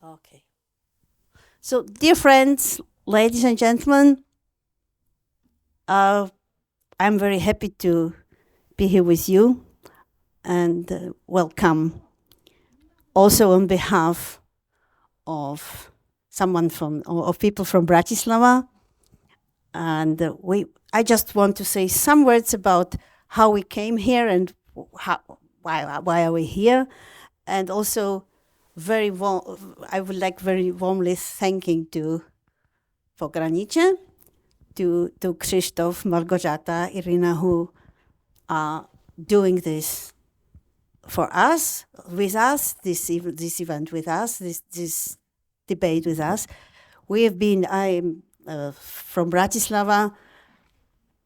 Okay. So, dear friends, ladies and gentlemen, I'm very happy to be here with you and welcome also on behalf of of people from Bratislava. And I just want to say some words about how we came here and why are we here, and also I would like very warmly thanking to Pogranicze, to Krzysztof, Małgorzata, Irina, who are doing this for us, with us, this event with us, this debate with us. I'm from Bratislava.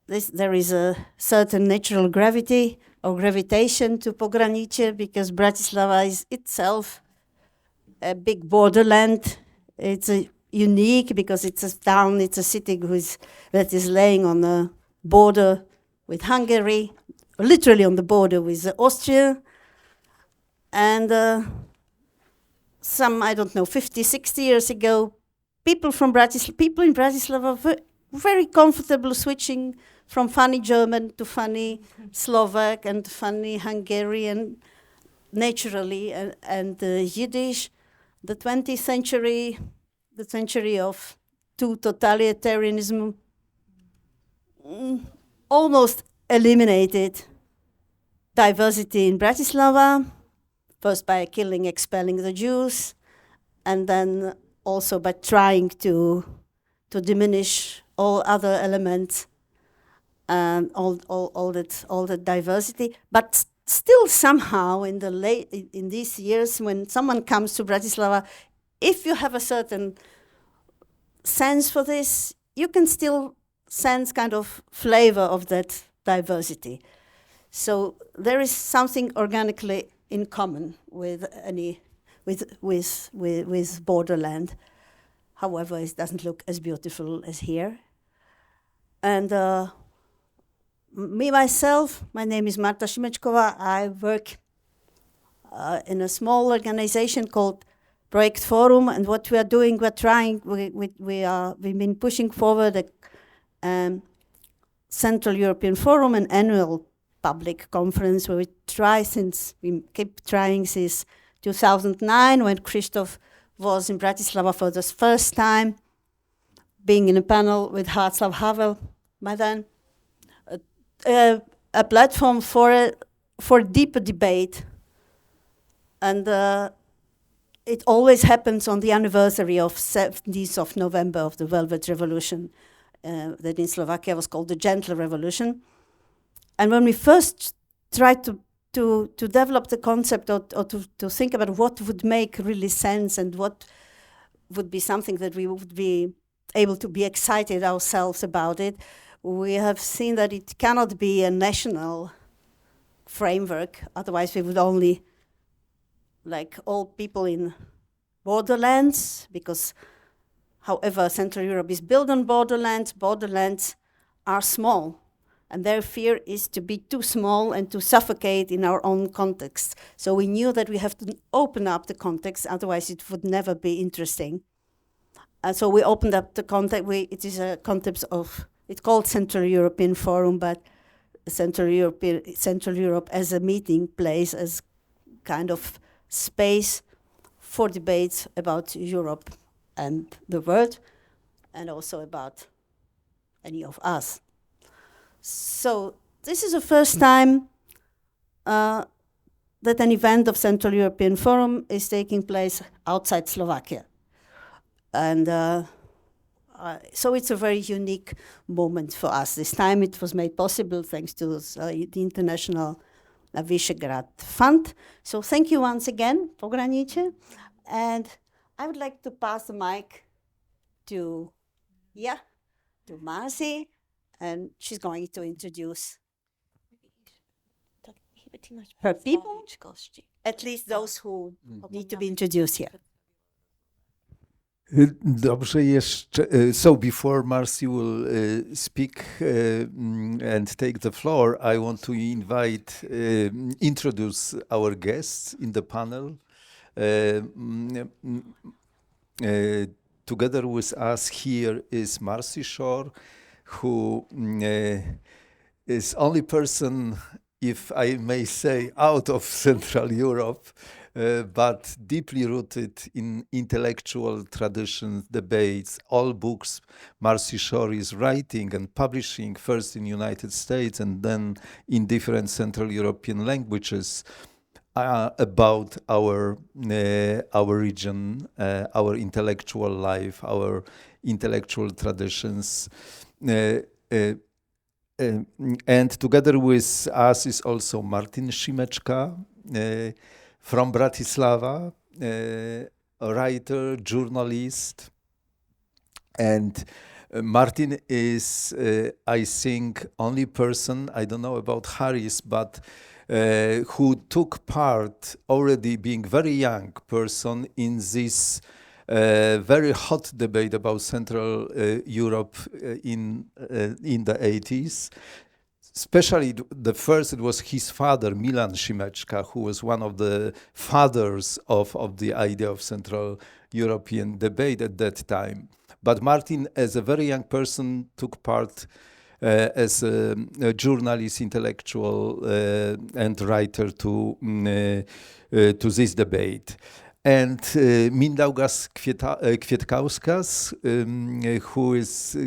There is a certain natural gravity or gravitation to Pogranicze because Bratislava is itself a big borderland. It's unique because it's a town, it's a city that is laying on the border with Hungary, literally on the border with Austria. And some, 50, 60 years ago, people in Bratislava were very comfortable switching from funny German to funny Slovak and funny Hungarian naturally, and Yiddish. The 20th century, the century of totalitarianism, almost eliminated diversity in Bratislava, first by expelling the Jews, and then also by trying to diminish all other elements and all that diversity. But still somehow in these years, when someone comes to Bratislava, if you have a certain sense for this, you can still sense kind of flavor of that diversity. So there is something organically in common with borderland. However, it doesn't look as beautiful as here. And myself, my name is Marta Šimečková. I work in a small organization called Projekt Forum, and what we are doing, we've been pushing forward a Central European Forum, an annual public conference where we keep trying since 2009, when Krzysztof was in Bratislava for the first time, being in a panel with Václav Havel by then. A platform for deeper debate, and it always happens on the anniversary of 17th of November of the Velvet Revolution, that in Slovakia was called the Gentle Revolution. And when we first tried to develop the concept or to think about what would make really sense and what would be something that we would be able to be excited ourselves about it, we have seen that it cannot be a national framework. Otherwise, we would only, like all people in borderlands, because however Central Europe is built on borderlands are small. And their fear is to be too small and to suffocate in our own context. So we knew that we have to open up the context, otherwise it would never be interesting. And so we opened up the context. It is a concept it's called Central European Forum, but Central Europe as a meeting place, as kind of space for debates about Europe and the world, and also about any of us. So this is the first time that an event of Central European Forum is taking place outside Slovakia. And so it's a very unique moment for us. This time it was made possible thanks to the International Visegrad Fund. So thank you once again, Pogranicze. And I would like to pass the mic to Marci. And she's going to introduce her people, at least those who need to be introduced here. Dobrze, jeszcze. So before Marci will speak and take the floor, I want to introduce our guests in the panel. Together with us here is Marci, who is only person, if I may say, out of Central Europe, but deeply rooted in intellectual traditions, debates, all books Marci is writing and publishing, first in United States and then in different Central European languages, about our region, our intellectual life, our intellectual traditions. And together with us is also Martine Šimečka, from Bratysława, a writer, journalist. And Martin is, I think, only person, I don't know about Harris, but who took part, already being very young person, in this very hot debate about Central Europe in the 80s. Especially the first, it was his father, Milan Šimečka, who was one of the fathers of the idea of Central European debate at that time. But Martin, as a very young person, took part as a journalist, intellectual, and writer to this debate. And Mindaugas Kvietkauskas, who is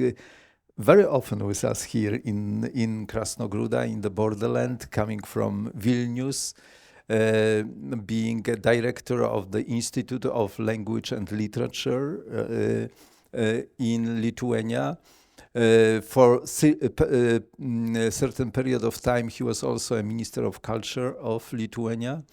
very often with us here in Krasnogruda, in the borderland, coming from Vilnius, being a director of the Institute of Language and Literature in Lithuania. For a certain period of time, he was also a Minister of Culture of Lithuania.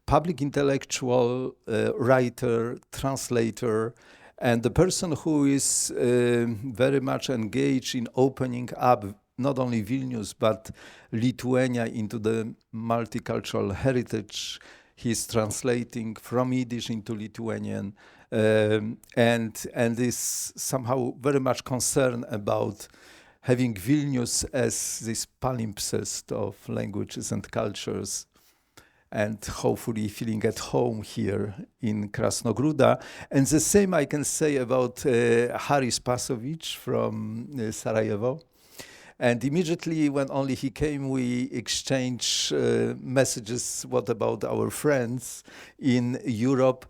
Public intellectual, writer, translator, and the person who is very much engaged in opening up not only Vilnius, but Lithuania into the multicultural heritage. He's translating from Yiddish into Lithuanian, and is somehow very much concerned about having Vilnius as this palimpsest of languages and cultures, and hopefully feeling at home here in Krasnogruda. And the same I can say about Haris Pašovič from Sarajevo. And immediately when only he came, we exchanged messages, what about our friends in Europe?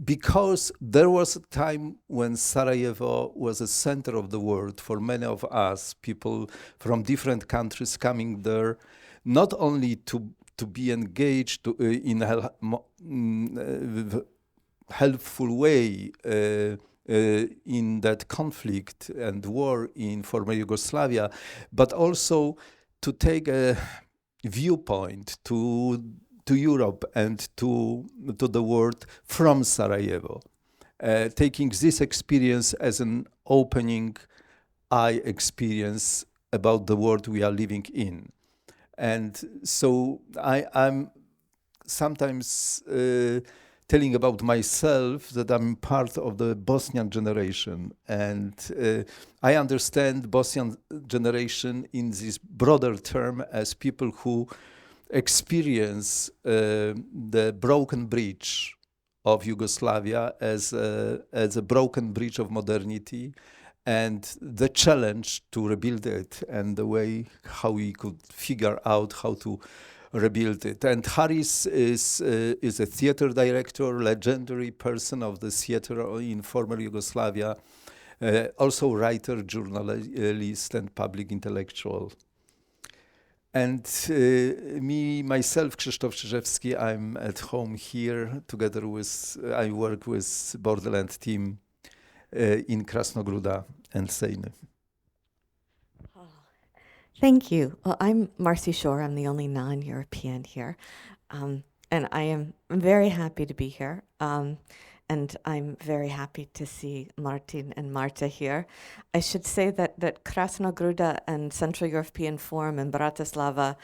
Because there was a time when Sarajevo was a center of the world for many of us, people from different countries coming there, not only to be engaged in a helpful way in that conflict and war in former Yugoslavia, but also to take a viewpoint to Europe and to the world from Sarajevo, taking this experience as an opening eye experience about the world we are living in. And so I'm sometimes telling about myself that I'm part of the Bosnian generation, and I understand Bosnian generation in this broader term as people who experience the broken bridge of Yugoslavia as a broken bridge of modernity, and the challenge to rebuild it, and the way how we could figure out how to rebuild it. And Haris is a theater director, legendary person of the theater in former Yugoslavia, also writer, journalist, and public intellectual. And myself, Krzysztof Czyżewski, I'm at home here together with, I work with Borderland team in Krasnogruda and Sejny. Thank you. Well, I'm Marci Shore. I'm the only non-European here. And I am very happy to be here. And I'm very happy to see Martin and Marta here. I should say that Krasnogruda and Central European Forum and Bratysława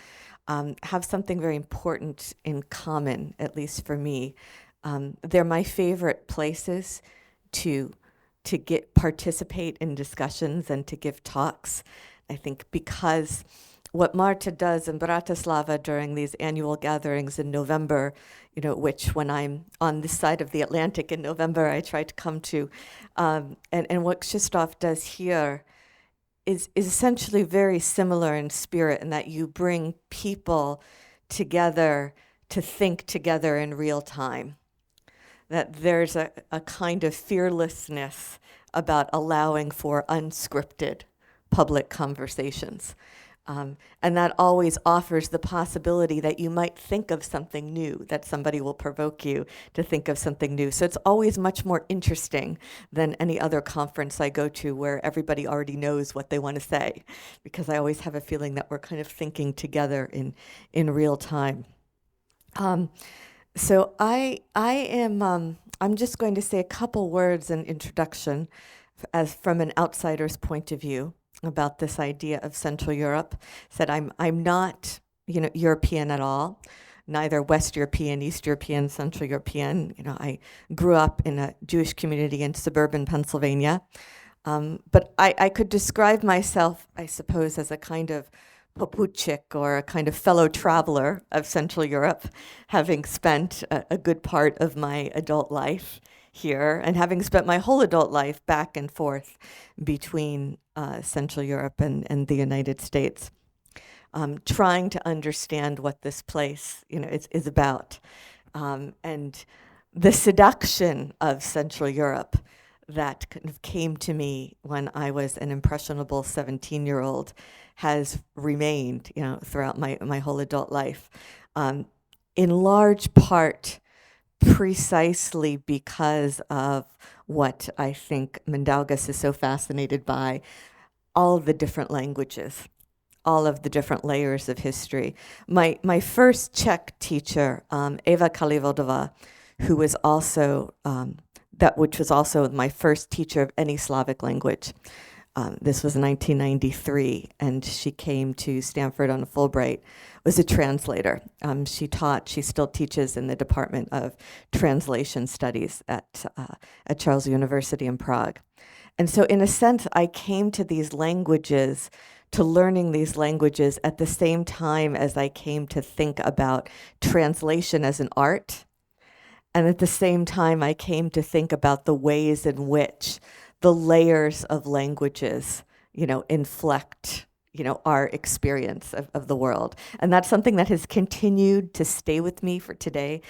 have something very important in common, at least for me. They're my favorite places to participate in discussions and to give talks. I think because what Marta does in Bratislava during these annual gatherings in November, which when I'm on this side of the Atlantic in November, I try to come to, and what Krzysztof does here is essentially very similar in spirit, in that you bring people together to think together in real time. That there's a kind of fearlessness about allowing for unscripted public conversations. And that always offers the possibility that you might think of something new, that somebody will provoke you to think of something new. So it's always much more interesting than any other conference I go to where everybody already knows what they want to say, because I always have a feeling that we're kind of thinking together in real time. So I'm just going to say a couple words in introduction as from an outsider's point of view about this idea of Central Europe. Said I'm not European at all, neither West European, East European, Central European. I grew up in a Jewish community in suburban Pennsylvania, but I could describe myself, I suppose, as a kind of poputchik, or a kind of fellow traveler of Central Europe, having spent a good part of my adult life here, and having spent my whole adult life back and forth between Central Europe and the United States, trying to understand what this place is about. And the seduction of Central Europe that kind of came to me when I was an impressionable 17-year-old has remained, throughout my whole adult life, in large part precisely because of what I think Mindaugas is so fascinated by, all of the different languages, all of the different layers of history. My first Czech teacher, Eva Kalivodova, who was also which was also my first teacher of any Slavic language. This was 1993, and she came to Stanford on a Fulbright, was a translator. She still teaches in the Department of Translation Studies at Charles University in Prague. And so in a sense, I came to these languages, to learning these languages at the same time as I came to think about translation as an art. And at the same time, I came to think about the ways in which the layers of languages, inflect, our experience of the world. And that's something that has continued to stay with me for today.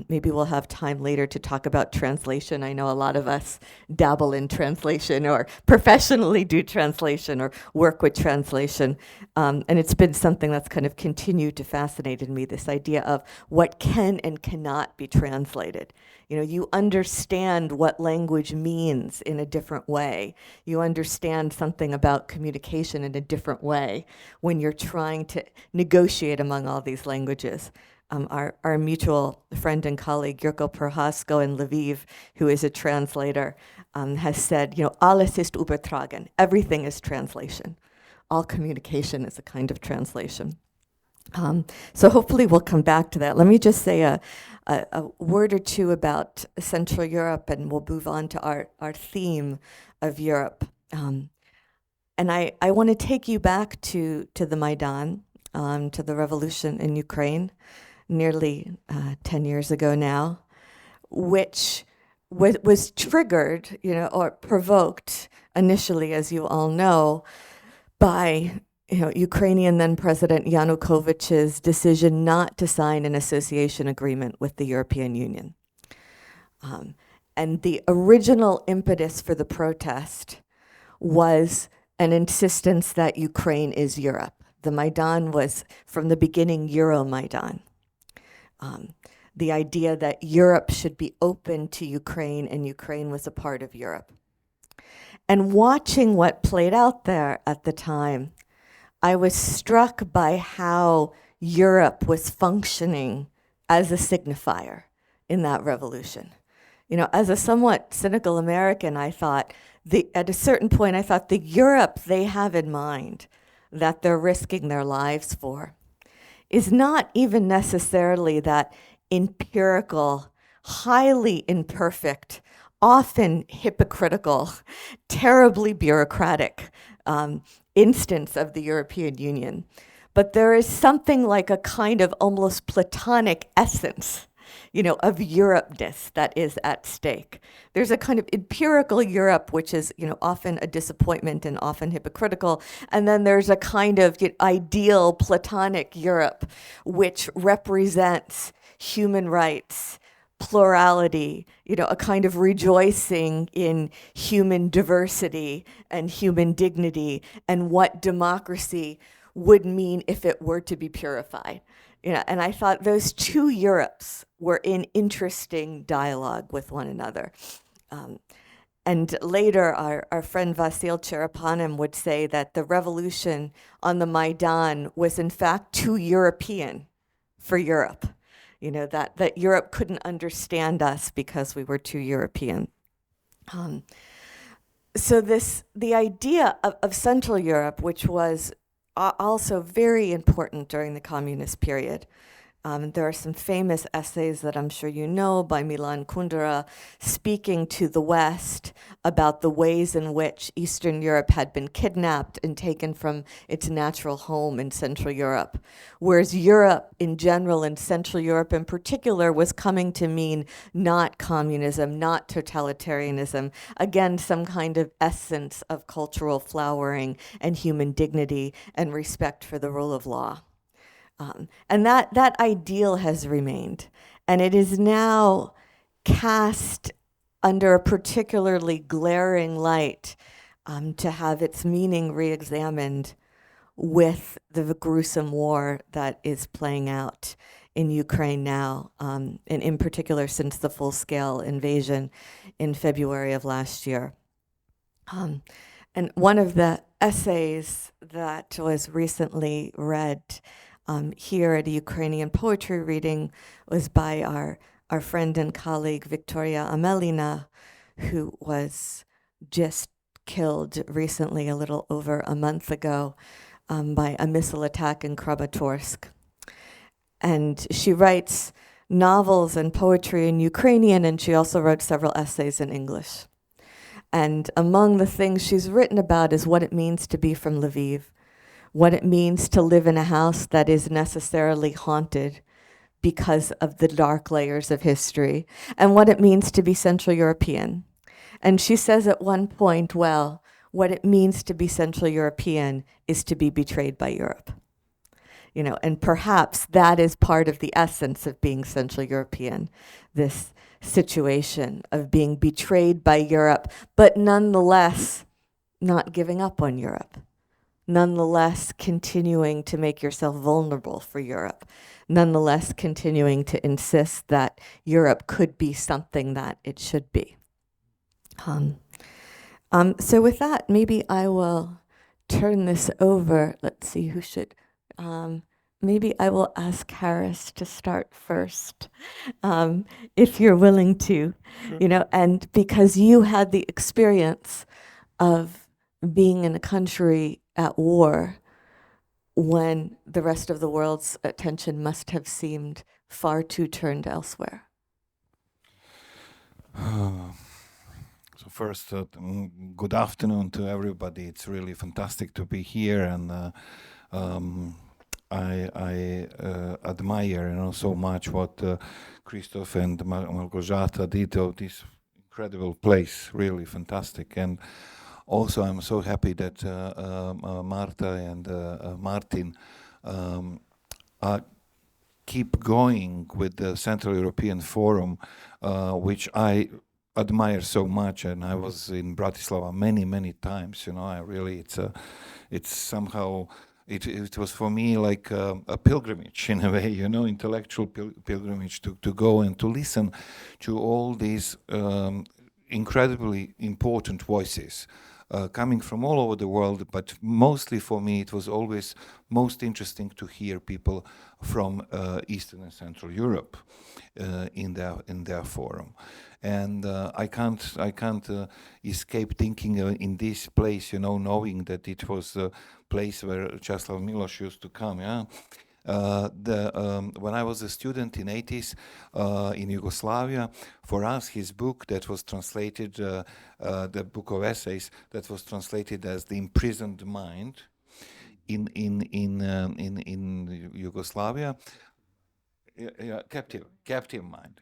Maybe we'll have time later to talk about translation. I know a lot of us dabble in translation, or professionally do translation, or work with translation. And it's been something that's kind of continued to fascinate me, this idea of what can and cannot be translated. You understand what language means in a different way. You understand something about communication in a different way when you're trying to negotiate among all these languages. Our mutual friend and colleague, Jirko Prohasko in Lviv, who is a translator, has said, alles ist übertragen. Everything is translation. All communication is a kind of translation. So hopefully we'll come back to that. Let me just say a word or two about Central Europe, and we'll move on to our theme of Europe. And I want to take you back to the Maidan, to the revolution in Ukraine, nearly 10 years ago now, which was triggered, or provoked initially, as you all know, by Ukrainian then President Yanukovych's decision not to sign an association agreement with the European Union. And the original impetus for the protest was an insistence that Ukraine is Europe. The Maidan was, from the beginning, Euromaidan. The idea that Europe should be open to Ukraine, and Ukraine was a part of Europe. And watching what played out there at the time, I was struck by how Europe was functioning as a signifier in that revolution. As a somewhat cynical American, I thought, at a certain point, I thought the Europe they have in mind that they're risking their lives for is not even necessarily that empirical, highly imperfect, often hypocritical, terribly bureaucratic instance of the European Union. But there is something like a kind of almost Platonic essence, of Europe-ness that is at stake. There's a kind of empirical Europe, which is, often a disappointment and often hypocritical. And then there's a kind of ideal Platonic Europe, which represents human rights, plurality, a kind of rejoicing in human diversity and human dignity and what democracy would mean if it were to be purified. And I thought those two Europes were in interesting dialogue with one another. And later, our friend Vasil Cherepanim would say that the revolution on the Maidan was in fact too European for Europe. That Europe couldn't understand us because we were too European. So the idea of Central Europe, which was also very important during the communist period. There are some famous essays that I'm sure you know by Milan Kundera speaking to the West about the ways in which Eastern Europe had been kidnapped and taken from its natural home in Central Europe. Whereas Europe in general and Central Europe in particular was coming to mean not communism, not totalitarianism, again, some kind of essence of cultural flowering and human dignity and respect for the rule of law. And that ideal has remained, and it is now cast under a particularly glaring light to have its meaning re-examined with the gruesome war that is playing out in Ukraine now, and in particular since the full-scale invasion in February of last year. And one of the essays that was recently read here at a Ukrainian poetry reading was by our friend and colleague Wiktoria Amelina, who was just killed recently, a little over a month ago, by a missile attack in Kramatorsk. And she writes novels and poetry in Ukrainian, and she also wrote several essays in English. And among the things she's written about is what it means to be from Lviv, what it means to live in a house that is necessarily haunted because of the dark layers of history, and what it means to be Central European. And she says at one point, well, what it means to be Central European is to be betrayed by Europe. And perhaps that is part of the essence of being Central European, this situation of being betrayed by Europe, but nonetheless not giving up on Europe. Nonetheless continuing to make yourself vulnerable for Europe, nonetheless continuing to insist that Europe could be something that it should be. So with that, maybe I will turn this over. Let's see who should. Maybe I will ask Harris to start first, if you're willing to, Sure. And because you had the experience of being in a country at war when the rest of the world's attention must have seemed far too turned elsewhere. So first, good afternoon to everybody. It's really fantastic to be here, and I admire, so much what Krzysztof and Małgorzata did of this incredible place. Really fantastic. And also, I'm so happy that Marta and Martin keep going with the Central European Forum, which I admire so much. And I was in Bratysława many times. I really, it's somehow, it was for me like a pilgrimage in a way, intellectual pilgrimage to go and to listen to all these incredibly important voices. Coming from all over the world, but mostly for me, it was always most interesting to hear people from Eastern and Central Europe in their forum. And I can't escape thinking in this place, knowing that it was a place where Czesław Miłosz used to come, yeah. When I was a student in 80s in Yugoslavia, for us, his book that was translated, the book of essays that was translated as "The Imprisoned Mind" in Yugoslavia, captive mind,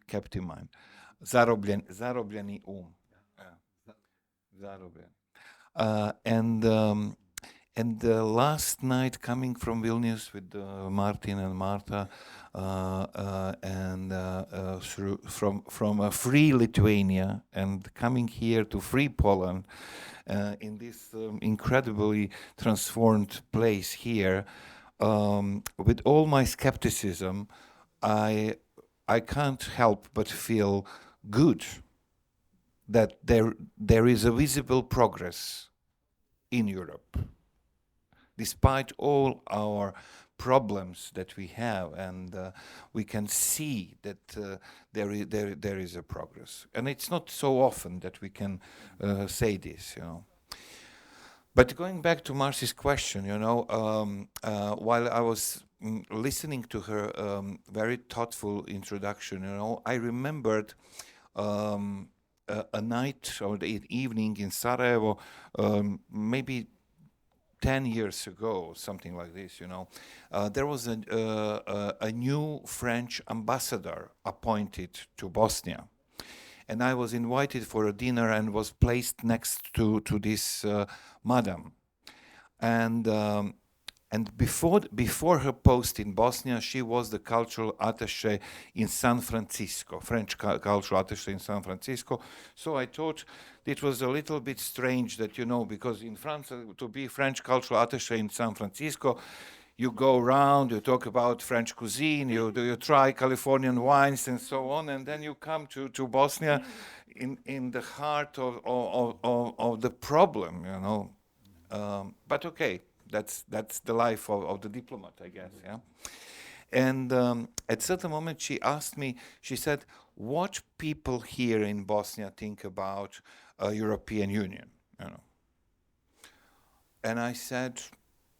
zarobljeni zarobljen. And last night, coming from Vilnius with Martin and Marta, from a free Lithuania, and coming here to free Poland, in this incredibly transformed place here, with all my skepticism, I can't help but feel good that there is a visible progress in Europe, despite all our problems that we have, and we can see that there is a progress. And it's not so often that we can say this, you know. But going back to Marci's question, you know, while I was listening to her very thoughtful introduction, you know, I remembered a night or the evening in Sarajevo, maybe 10 years ago, something like this, you know. There was a new French ambassador appointed to Bosnia. And I was invited for a dinner and was placed next to this madam. And before her post in Bosnia, she was the cultural attaché in San Francisco, French cultural attaché in San Francisco. So I thought it was a little bit strange that, you know, because in France, to be French cultural attaché in San Francisco, you go around, you talk about French cuisine, you try Californian wines and so on, and then you come to Bosnia in the heart of the problem, you know. But okay. That's the life of the diplomat, I guess, yeah. And at certain moment, she asked me. She said, "What people here in Bosnia think about European Union?" You know. And I said,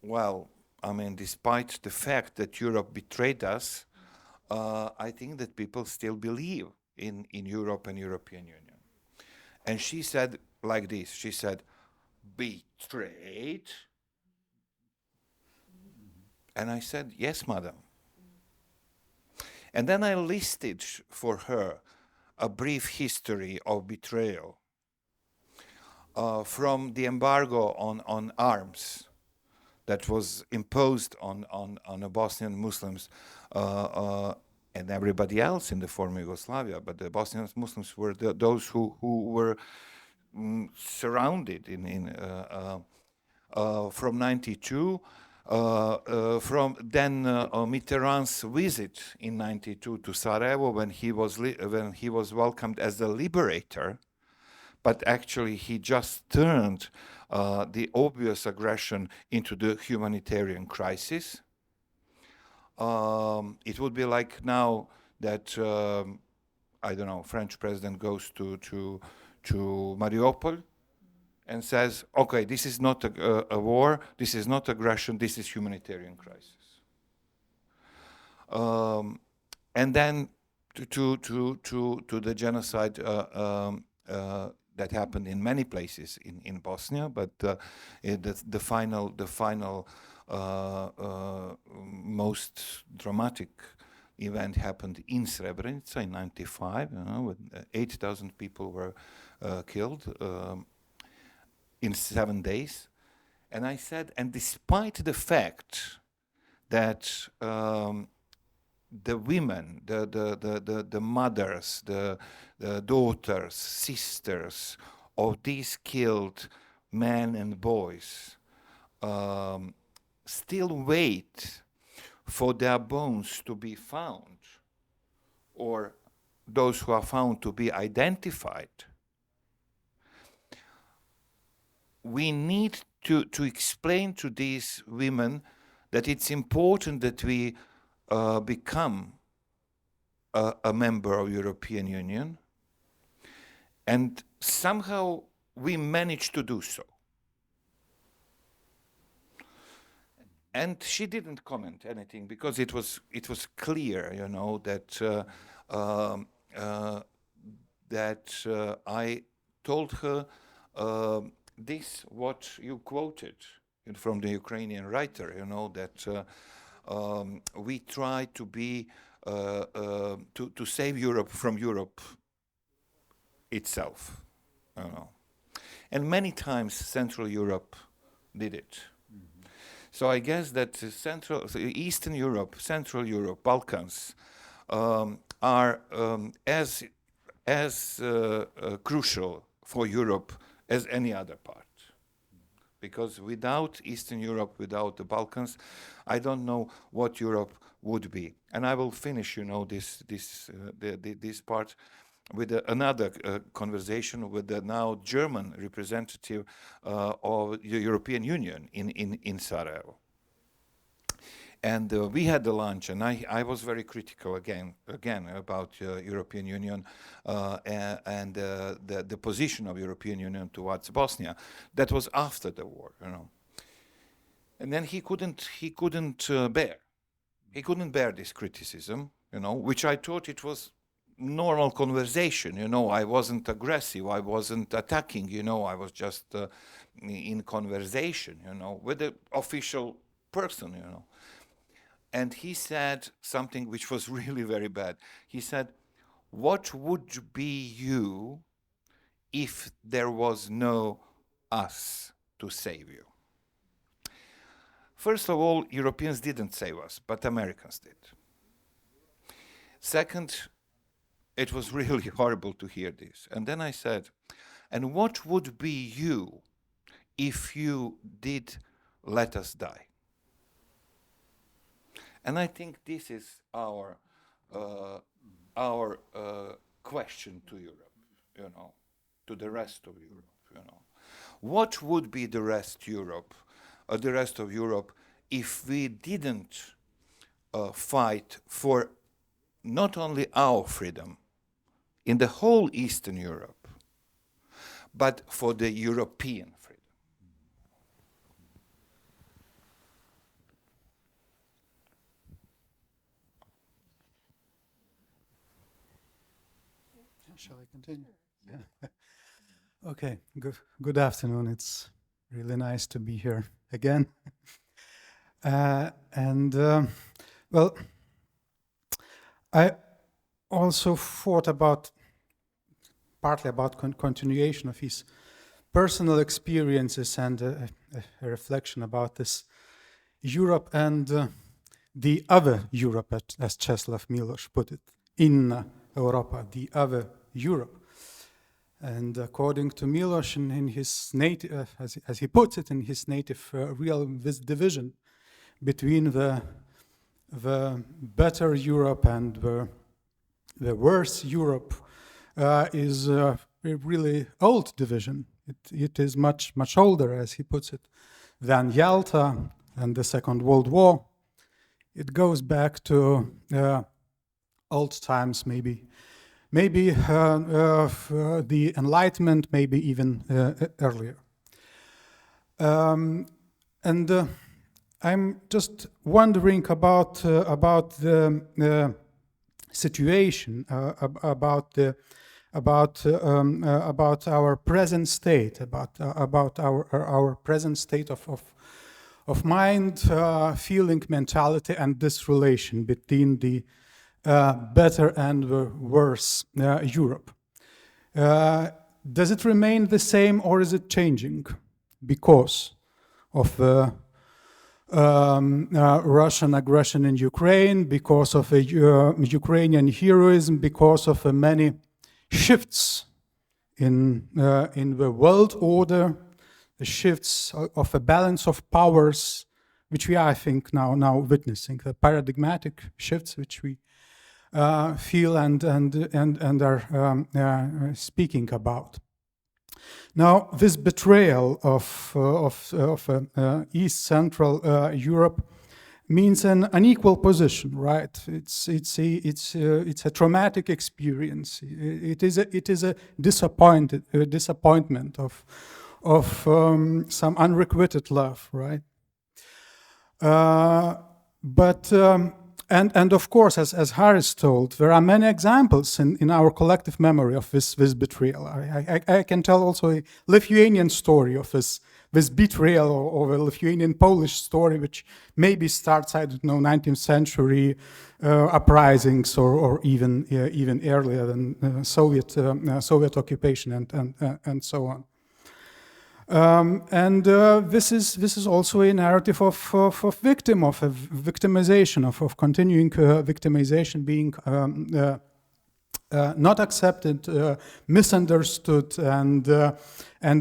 "Well, I mean, despite the fact that Europe betrayed us, I think that people still believe in Europe and European Union." And she said like this. She said, "Betrayed?" And I said, "Yes, madam." And then I listed for her a brief history of betrayal, from the embargo on arms that was imposed on the Bosnian Muslims and everybody else in the former Yugoslavia. But the Bosnian Muslims were those who were surrounded from 92. From then Mitterrand's visit in 92 to Sarajevo, when he was welcomed as the liberator, but actually he just turned the obvious aggression into the humanitarian crisis. It would be like now that I don't know, French president goes to Mariupol and says, "Okay, this is not a war, this is not aggression, this is humanitarian crisis." And then to the genocide that happened in many places in Bosnia, but the final most dramatic event happened in Srebrenica in '95. You know, when 8,000 people were killed. In 7 days. And I said, and despite the fact that the women, the mothers, the daughters, sisters of these killed men and boys still wait for their bones to be found, or those who are found to be identified, we need to explain to these women that it's important that we become a member of European Union, and somehow we managed to do so. and she didn't comment anything because it was clear, you know, that I told her this what you quoted from the Ukrainian writer, you know, that we try to be to save Europe from Europe itself, you know, and many times Central Europe did it. So I guess that Eastern Europe, Central Europe, Balkans are as crucial for Europe as any other part. Because without Eastern Europe, without the Balkans, I don't know what Europe would be. And I will finish, you know, this part with another conversation with the now German representative of the European Union in Sarajevo. And we had the lunch, and I was very critical again about European Union and the position of European Union towards Bosnia. That was after the war, you know. And then he couldn't bear this criticism, you know, which I thought it was normal conversation, you know. I wasn't aggressive, I wasn't attacking, you know. I was just in conversation, you know, with the official person, you know. And he said something which was really very bad. He said, "What would be you if there was no us to save you?" First of all, Europeans didn't save us, but Americans did. Second, it was really horrible to hear this. And then I said, "And what would be you if you did let us die?" And I think this is our question to Europe, you know, to the rest of Europe, you know. What would be the rest of Europe if we didn't fight for not only our freedom in the whole Eastern Europe, but for the European freedom? Shall I continue? Yeah. Okay. Good afternoon. It's really nice to be here again. Well, I also thought partly about continuation of his personal experiences and a reflection about this Europe and the other Europe, as Czesław Miłosz put it, inna Europa, the other Europe. And according to Miloš, in his native, as he puts it, in his native real, this division between the better Europe and the worse Europe is a really old division. It is much older, as he puts it, than Yalta and the Second World War. It goes back to old times, maybe the Enlightenment, maybe even earlier. I'm just wondering about the situation, about our present state, about our present state of mind, feeling, mentality, and this relation between the better and worse Europe. Does it remain the same, or is it changing because of the Russian aggression in Ukraine, because of Ukrainian heroism, because of many shifts in the world order, the shifts of a balance of powers, which we are, I think, now witnessing, the paradigmatic shifts which we feel and are speaking about. Now, this betrayal of East Central Europe means an unequal position, right? It's a traumatic experience. It is a disappointment of some unrequited love, right? And of course, as Harris told, there are many examples in our collective memory of this betrayal. I can tell also a Lithuanian story of this betrayal, or a Lithuanian-Polish story, which maybe starts, I don't know, 19th century uprisings, or even earlier than Soviet occupation and so on. This is also a narrative of victimization, of continuing victimization, being not accepted, misunderstood, and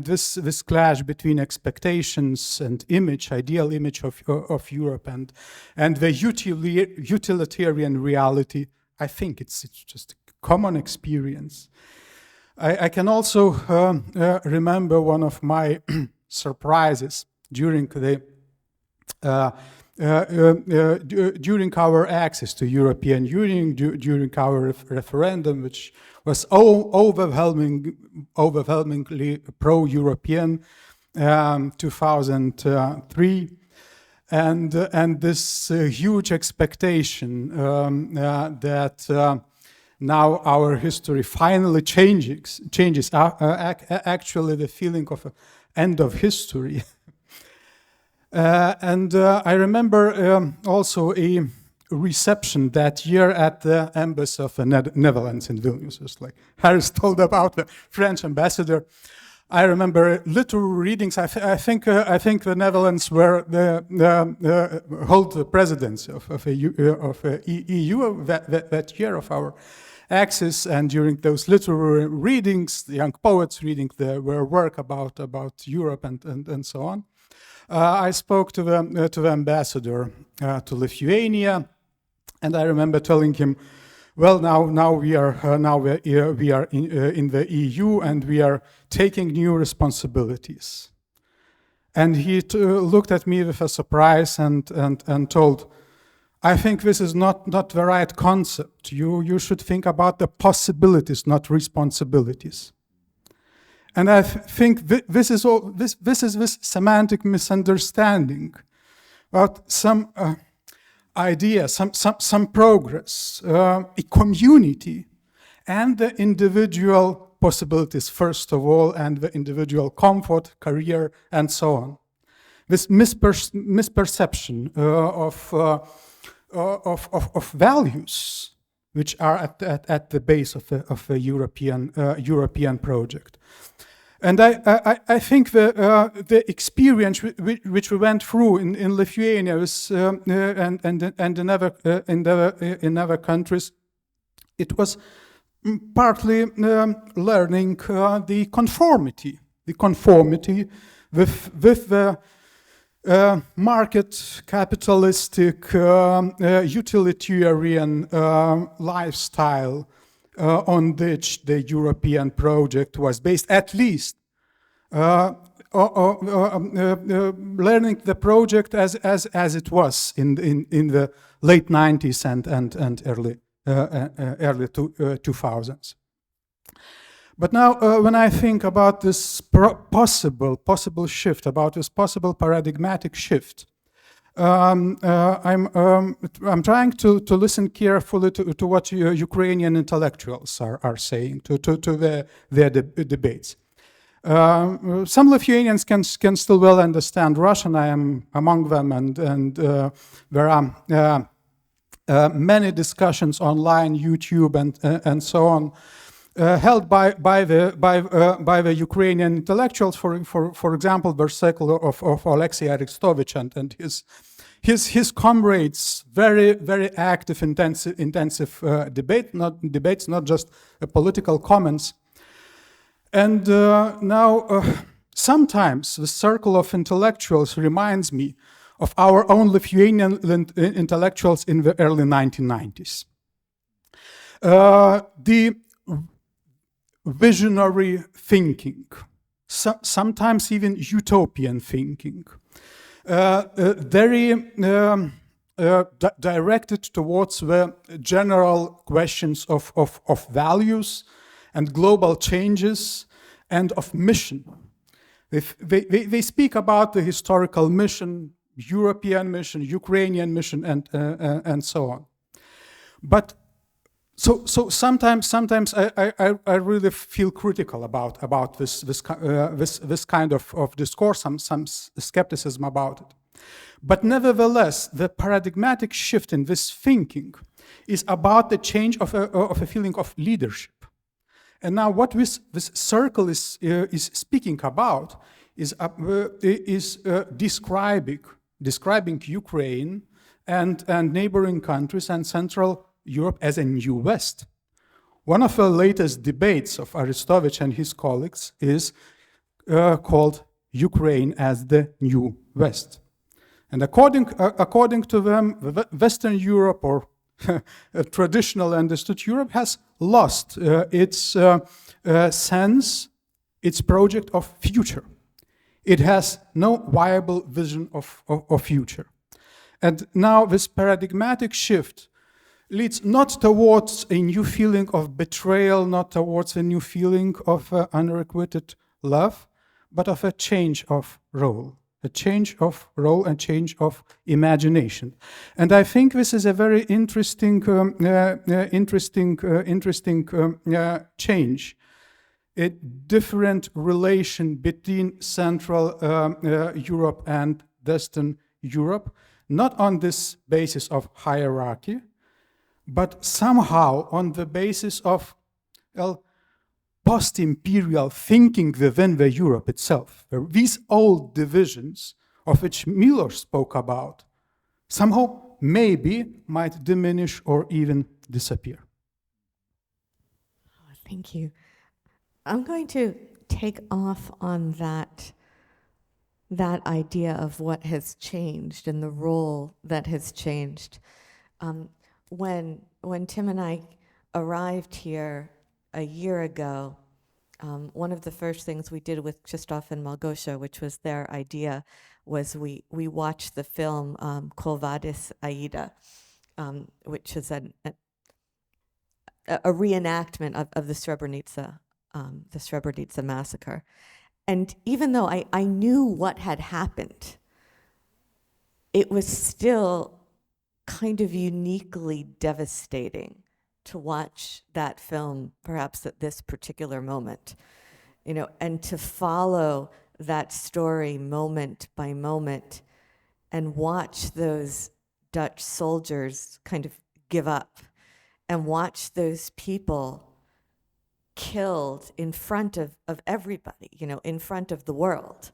this clash between expectations and ideal image of Europe, and the utilitarian reality. I think it's just a common experience. I can also remember one of my surprises during our access to European Union, during our referendum, which was overwhelmingly pro-European, 2003, and this huge expectation that now our history finally changes. Actually, the feeling of an end of history. I remember also a reception that year at the embassy of the Netherlands in Vilnius. Just like Harris told about the French ambassador. I remember literal readings. I think the Netherlands were hold the presidency of EU that year of our access, and during those literary readings, the young poets reading their work about Europe and so on. I spoke to the ambassador to Lithuania, and I remember telling him, well, now we are in the EU, and we are taking new responsibilities. And he looked at me with a surprise and told, I think this is not the right concept. You should think about the possibilities, not responsibilities. And I think this is this semantic misunderstanding about some idea, some progress, a community, and the individual possibilities first of all, and the individual comfort, career, and so on. This misperception of values, which are at the base of the European project. And I think the experience which we went through in Lithuania was, and in other countries, it was partly learning the conformity with the market capitalistic utilitarian lifestyle on which the European project was based, at least learning the project as it was in the late 90s and early 2000s. But now, when I think about this possible shift, about this possible paradigmatic shift, I'm trying to listen carefully to what Ukrainian intellectuals are saying, to their debates. Some Lithuanians can still well understand Russian. I am among them, and there are many discussions online, YouTube, and so on, held by the Ukrainian intellectuals. For example, the circle of Alexei Arestovich and his comrades, very active, intensive debates, not just political comments. And now, sometimes the circle of intellectuals reminds me of our own Lithuanian intellectuals in the early 1990s. The visionary thinking, sometimes even utopian thinking, very directed towards the general questions of values and global changes and of mission. They speak about the historical mission, European mission, Ukrainian mission, and so on. But so sometimes I really feel critical about this kind of discourse, some skepticism about it. But nevertheless, the paradigmatic shift in this thinking is about the change of a feeling of leadership. And now what this circle is speaking about is describing Ukraine and neighboring countries and Central Europe as a new West. One of the latest debates of Arestovich and his colleagues is called Ukraine as the New West. And according to them, Western Europe, or traditional understood Europe, has lost its sense, its project of future. It has no viable vision of future. And now this paradigmatic shift leads not towards a new feeling of betrayal, not towards a new feeling of unrequited love, but of a change of role. A change of role and change of imagination. And I think this is a very interesting change. A different relation between Central Europe and Western Europe, not on this basis of hierarchy, but somehow on the basis of post-imperial thinking within the Europe itself. These old divisions of which Miloš spoke about somehow maybe might diminish or even disappear. Thank you. I'm going to take off on that idea of what has changed and the role that has changed. When Tim and I arrived here a year ago, one of the first things we did with Krzysztof and Małgosia, which was their idea, was we watched the film Quo Vadis Aida, which is a reenactment of the Srebrenica massacre. And even though I knew what had happened, it was still kind of uniquely devastating to watch that film, perhaps at this particular moment, and to follow that story moment by moment and watch those Dutch soldiers kind of give up and watch those people killed in front of everybody, in front of the world,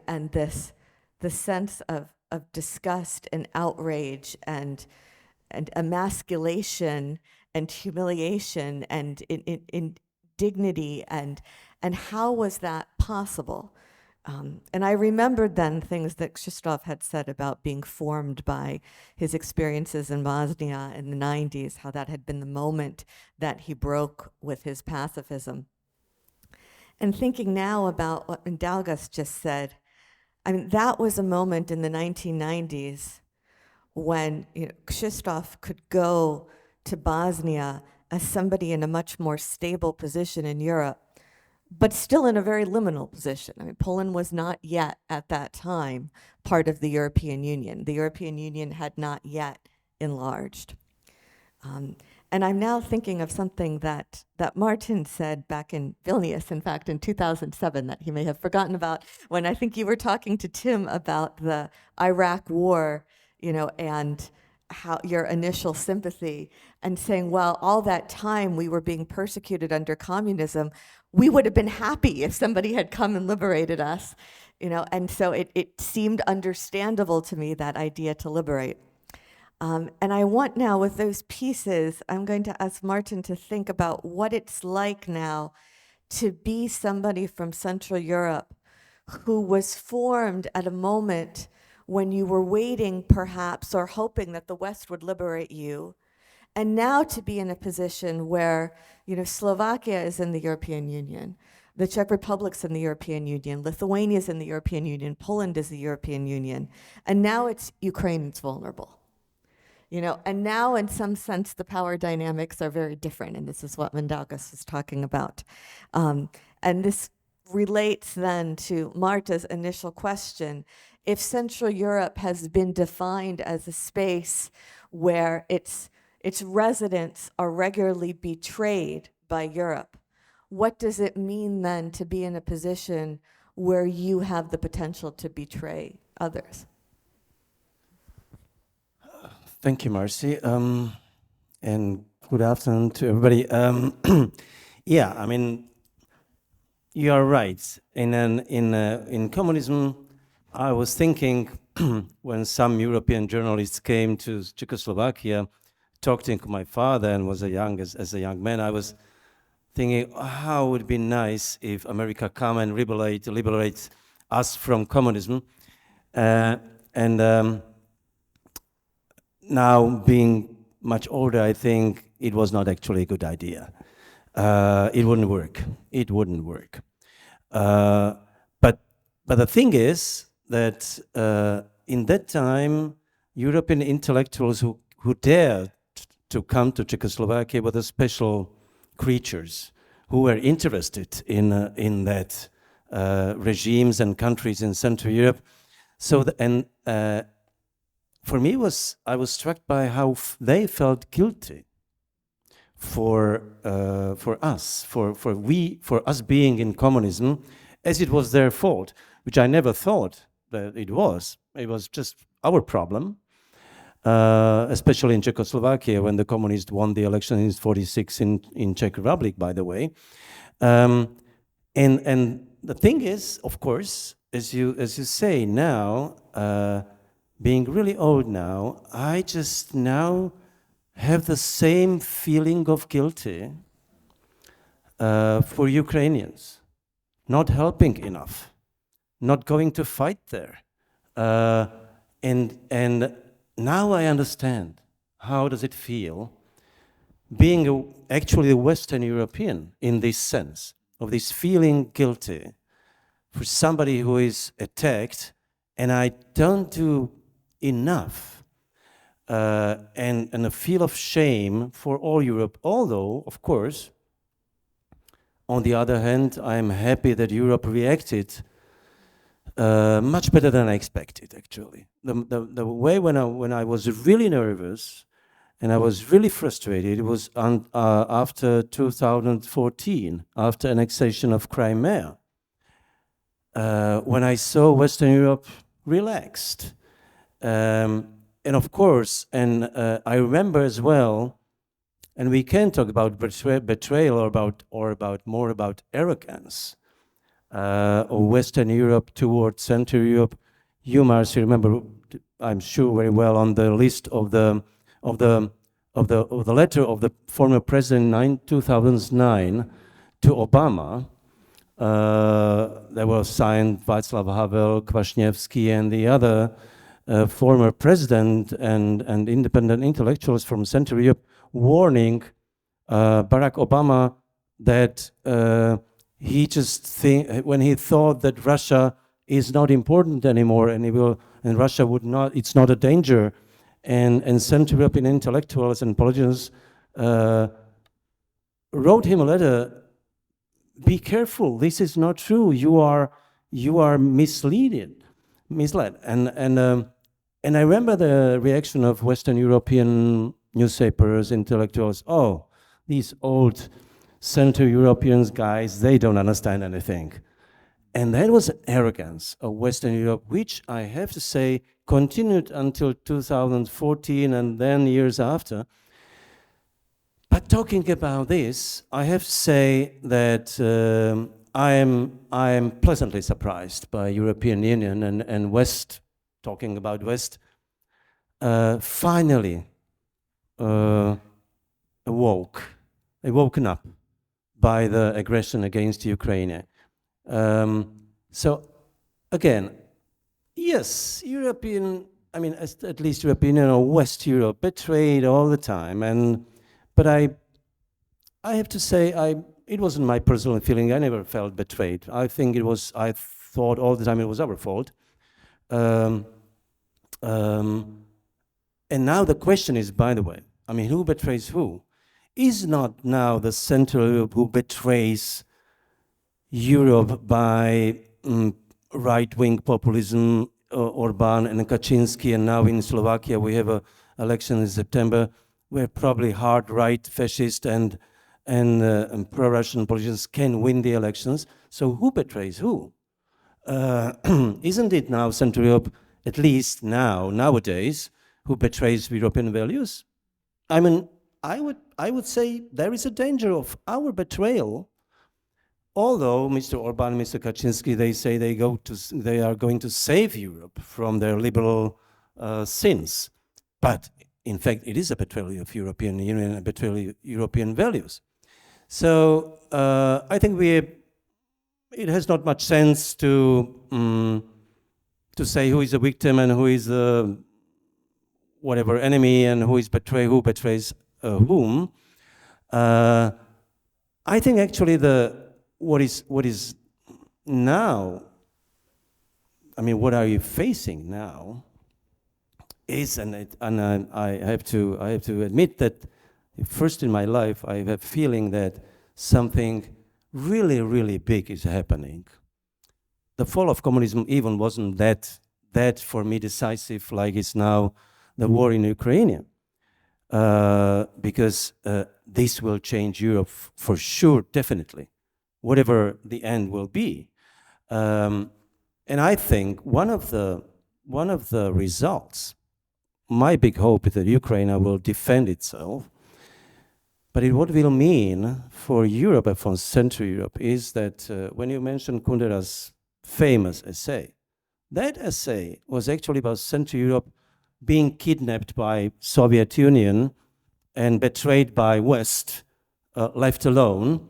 and the sense of disgust and outrage and emasculation and humiliation and indignity, and how was that possible? And I remembered then things that Krzysztof had said about being formed by his experiences in Bosnia in the 90s, how that had been the moment that he broke with his pacifism. And thinking now about what Mindaugas just said, I mean, that was a moment in the 1990s when Krzysztof could go to Bosnia as somebody in a much more stable position in Europe, but still in a very liminal position. I mean, Poland was not yet at that time part of the European Union. The European Union had not yet enlarged. And I'm now thinking of something that Martin said back in Vilnius, in fact, in 2007, that he may have forgotten about, when I think you were talking to Tim about the Iraq War, and how your initial sympathy, and saying, well, all that time we were being persecuted under communism, we would have been happy if somebody had come and liberated us, and so it seemed understandable to me, that idea to liberate. And I want now, with those pieces, I'm going to ask Martin to think about what it's like now to be somebody from Central Europe who was formed at a moment when you were waiting, perhaps, or hoping that the West would liberate you, and now to be in a position where, Slovakia is in the European Union, the Czech Republic's in the European Union, Lithuania's in the European Union, Poland is the European Union, and now it's Ukraine that's vulnerable. And now in some sense the power dynamics are very different, and this is what Mindaugas was talking about. And this relates then to Marta's initial question, if Central Europe has been defined as a space where its residents are regularly betrayed by Europe, what does it mean then to be in a position where you have the potential to betray others? Thank you, Marci, and good afternoon to everybody. Yeah, I mean, you are right. In communism, I was thinking when some European journalists came to Czechoslovakia, talking to my father, and was as a young man, I was thinking, how would it be nice if America come and liberate us from communism, now, being much older, I think it was not actually a good idea. It wouldn't work. It wouldn't work. But the thing is that in that time, European intellectuals who dared to come to Czechoslovakia were the special creatures who were interested in that regimes and countries in Central Europe. So for me, I was struck by how they felt guilty for us being in communism, as it was their fault, which I never thought that it was. It was just our problem, especially in Czechoslovakia when the communists won the election in '46 in Czech Republic, by the way. And the thing is, of course, as you say now. Being really old now, I just now have the same feeling of guilty for Ukrainians, not helping enough, not going to fight there. And now I understand how does it feel being actually a Western European in this sense, of this feeling guilty for somebody who is attacked, and I don't do enough, and a feel of shame for all Europe, although, of course, on the other hand, I'm happy that Europe reacted much better than I expected, actually. The way when I was really nervous and I was really frustrated, it was after 2014, after annexation of Crimea, when I saw Western Europe relaxed. And of course, I remember as well, and we can talk about betrayal or more about arrogance of Western Europe towards Central Europe. You, Marci, remember, I'm sure very well, on the list of the letter of the former president in 2009 to Obama. That was signed Václav Havel, Kwaśniewski, and the other former president and independent intellectuals from Central Europe, warning Barack Obama that when he thought that Russia is not important anymore and Russia would not, it's not a danger, and Central European intellectuals and politicians wrote him a letter. Be careful. This is not true. You are misled. And I remember the reaction of Western European newspapers, intellectuals. Oh, these old Central European guys, they don't understand anything. And that was arrogance of Western Europe, which I have to say continued until 2014 and then years after. But talking about this, I have to say that I am pleasantly surprised by European Union and West, talking about West, finally woken up by the aggression against Ukraine. So again, yes, at least European or West Europe betrayed all the time, but I have to say it wasn't my personal feeling. I never felt betrayed. I thought all the time it was our fault. And now the question is, by the way, who betrays who? Is not now the Central Europe who betrays Europe by right-wing populism Orban and Kaczynski, and now in Slovakia we have an election in September where probably hard right fascist and pro-Russian politicians can win the elections. So who betrays who? Isn't it now Central Europe, at least nowadays, who betrays European values? I mean, I would say there is a danger of our betrayal. Although Mr. Orban, Mr. Kaczynski, they say they are going to save Europe from their liberal sins, but in fact, it is a betrayal of European Union, a betrayal of European values. So I think it has not much sense to say who is a victim and who is a whatever enemy and who betrays whom. I think actually what is now, I mean, what are you facing now is, I have to admit that first in my life I have a feeling that something really, really big is happening. The fall of communism even wasn't that for me decisive like it's now the war in Ukraine, because this will change Europe for sure, definitely, whatever the end will be. And I think one of the results, my big hope is that Ukraine will defend itself. But what will mean for Europe and for Central Europe is that when you mentioned Kundera's famous essay, that essay was actually about Central Europe being kidnapped by Soviet Union and betrayed by West, left alone.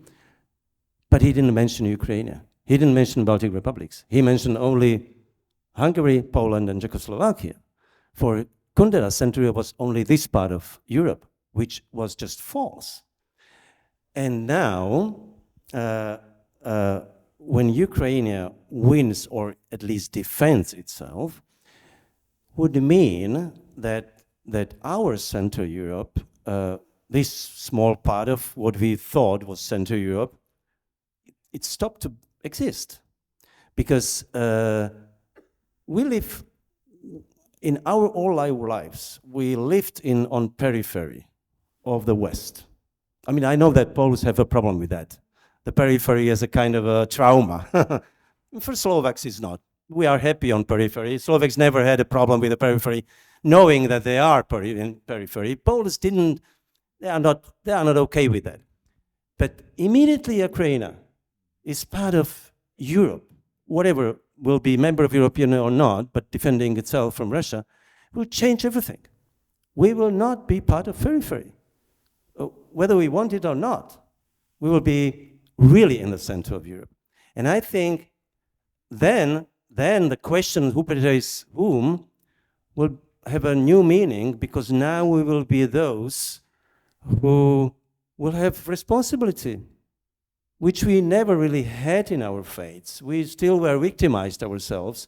But he didn't mention Ukraine. He didn't mention Baltic republics. He mentioned only Hungary, Poland, and Czechoslovakia. For Kundera, Central Europe was only this part of Europe, which was just false. And now, when Ukraine wins, or at least defends itself, would mean that our Central Europe, this small part of what we thought was Central Europe, it stopped to exist. Because we live, in all our lives, we lived on periphery of the West. I mean, I know that Poles have a problem with that. The periphery is a kind of a trauma. For Slovaks, it's not. We are happy on periphery. Slovaks never had a problem with the periphery, knowing that they are in periphery. Poles didn't. They are not okay with that. But immediately Ukraine is part of Europe. Whatever will be member of European or not, but defending itself from Russia, will change everything. We will not be part of periphery. Whether we want it or not, we will be really in the center of Europe. And I think then the question who betrays whom will have a new meaning, because now we will be those who will have responsibility, which we never really had in our fates. We still were victimized ourselves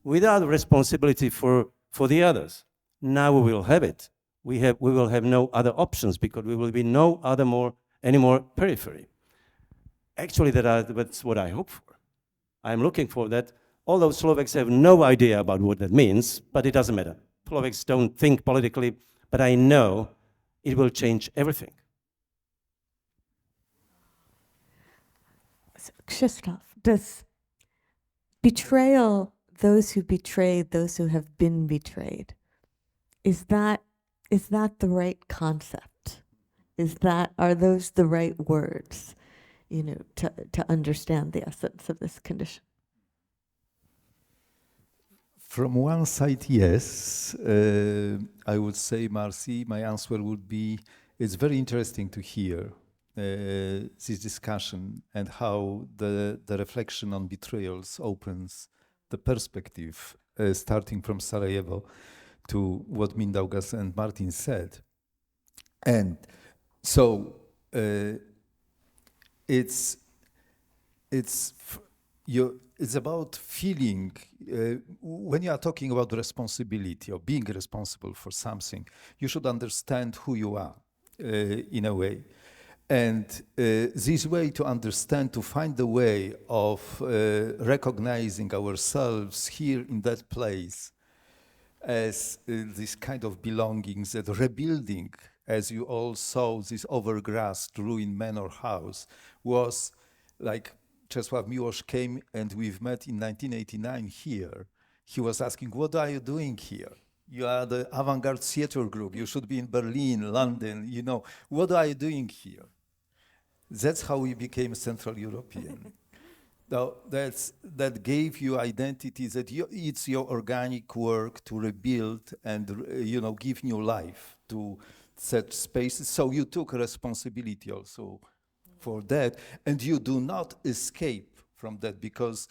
without responsibility for the others. Now we will have it. We will have no other options, because we will be any more periphery. Actually, that's what I hope for. I'm looking for that. Although Slovaks have no idea about what that means, but it doesn't matter. Slovaks don't think politically, but I know it will change everything. So, Krzysztof, does betrayal, those who betrayed, those who have been betrayed, is that the right concept? Are those the right words, to understand the essence of this condition? From one side, yes. I would say, Marci, my answer would be, it's very interesting to hear this discussion and how the reflection on betrayals opens the perspective, starting from Sarajevo to what Mindaugas and Martin said. And so it's about feeling, when you are talking about responsibility or being responsible for something, you should understand who you are in a way. And this way to understand, to find the way of recognizing ourselves here in that place as this kind of belongings, that rebuilding, as you all saw, this overgrassed ruined manor house, was like Czesław Miłosz came and we've met in 1989 here. He was asking, what are you doing here? You are the avant-garde theater group. You should be in Berlin, London, you know. What are you doing here? That's how we became Central European. Now, that gave you identity, that it's your organic work to rebuild and give new life to such spaces. So you took responsibility also for that, and you do not escape from that, because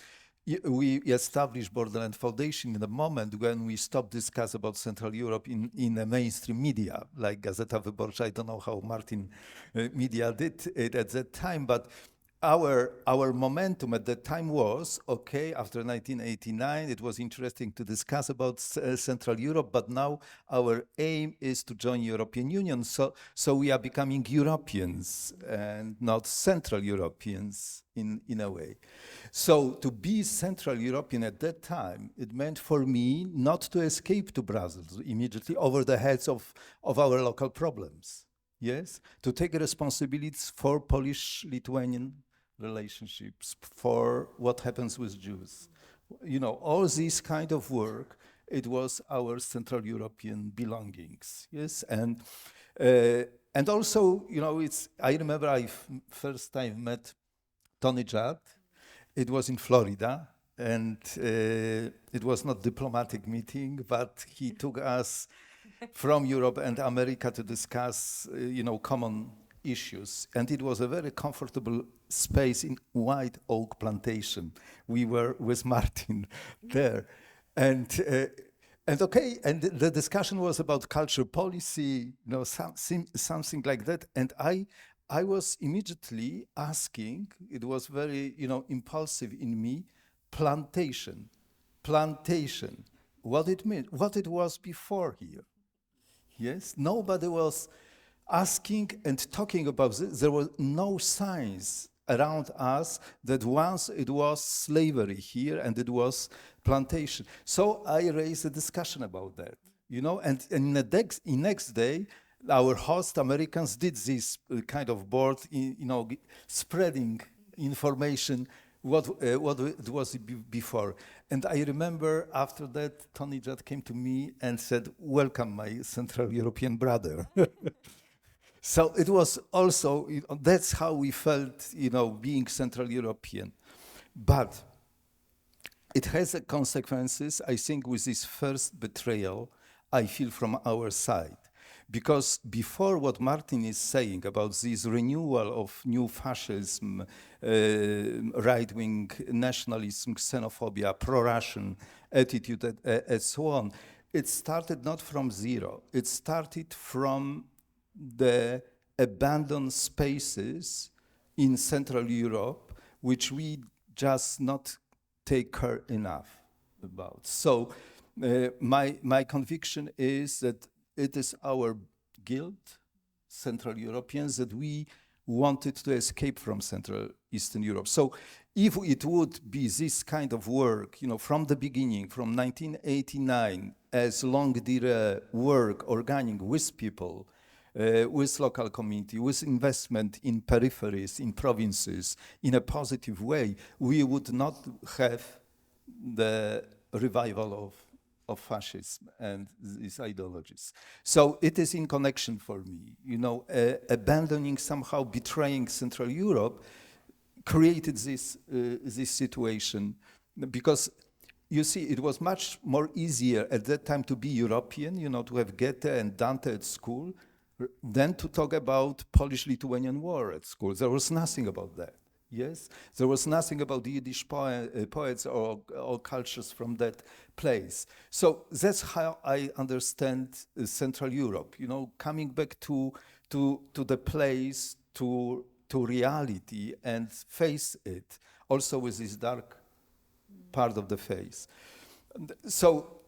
we established Borderland Foundation in the moment when we stopped discuss about Central Europe in the mainstream media, like Gazeta Wyborcza. I don't know how Martin media did it at that time, but our momentum at that time was, okay, after 1989, it was interesting to discuss about Central Europe, but now our aim is to join European Union. So we are becoming Europeans and not Central Europeans in a way. So to be Central European at that time, it meant for me not to escape to Brussels immediately over the heads of our local problems. Yes, to take responsibilities for Polish-Lithuanian relationships, for what happens with Jews. You know, all this kind of work, it was our Central European belongings. Yes, and also, you know, I remember I first time met Tony Judd. It was in Florida, and it was not diplomatic meeting, but he took us from Europe and America to discuss, common issues. And it was a very comfortable space in White Oak Plantation. We were with Martin there. And the discussion was about culture policy, something like that. And I was immediately asking, it was very, impulsive in me, plantation, what it meant, what it was before here. Yes, nobody was asking and talking about this. There were no signs around us that once it was slavery here and it was plantation. So I raised a discussion about that, and the next day, our host Americans did this kind of board, spreading information what it was before. And I remember after that, Tony Judd came to me and said, "Welcome, my Central European brother." So it was also, that's how we felt, being Central European. But it has consequences, I think, with this first betrayal, I feel, from our side. Because before what Martin is saying about this renewal of new fascism, right-wing nationalism, xenophobia, pro-Russian attitude, and so on, it started not from zero. It started from the abandoned spaces in Central Europe, which we just not take care enough about. So my conviction is that it is our guilt, Central Europeans, that we wanted to escape from Central Eastern Europe. So if it would be this kind of work, from the beginning, from 1989, as longue durée work, organic with people, with local community, with investment in peripheries, in provinces, in a positive way, we would not have the revival of fascism and these ideologies. So it is in connection for me, abandoning, somehow betraying Central Europe created this situation, because you see, it was much more easier at that time to be European, to have Goethe and Dante at school, than to talk about Polish-Lithuanian War at school. There was nothing about that. Yes, there was nothing about the Yiddish poets or cultures from that place. So that's how I understand Central Europe. Coming back to the place, to reality, and face it, also with this dark part of the face. So,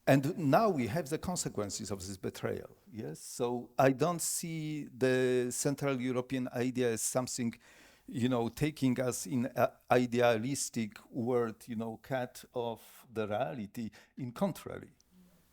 And now we have the consequences of this betrayal, yes? So I don't see the Central European idea as something, taking us in an idealistic world, cut off the reality. In contrary,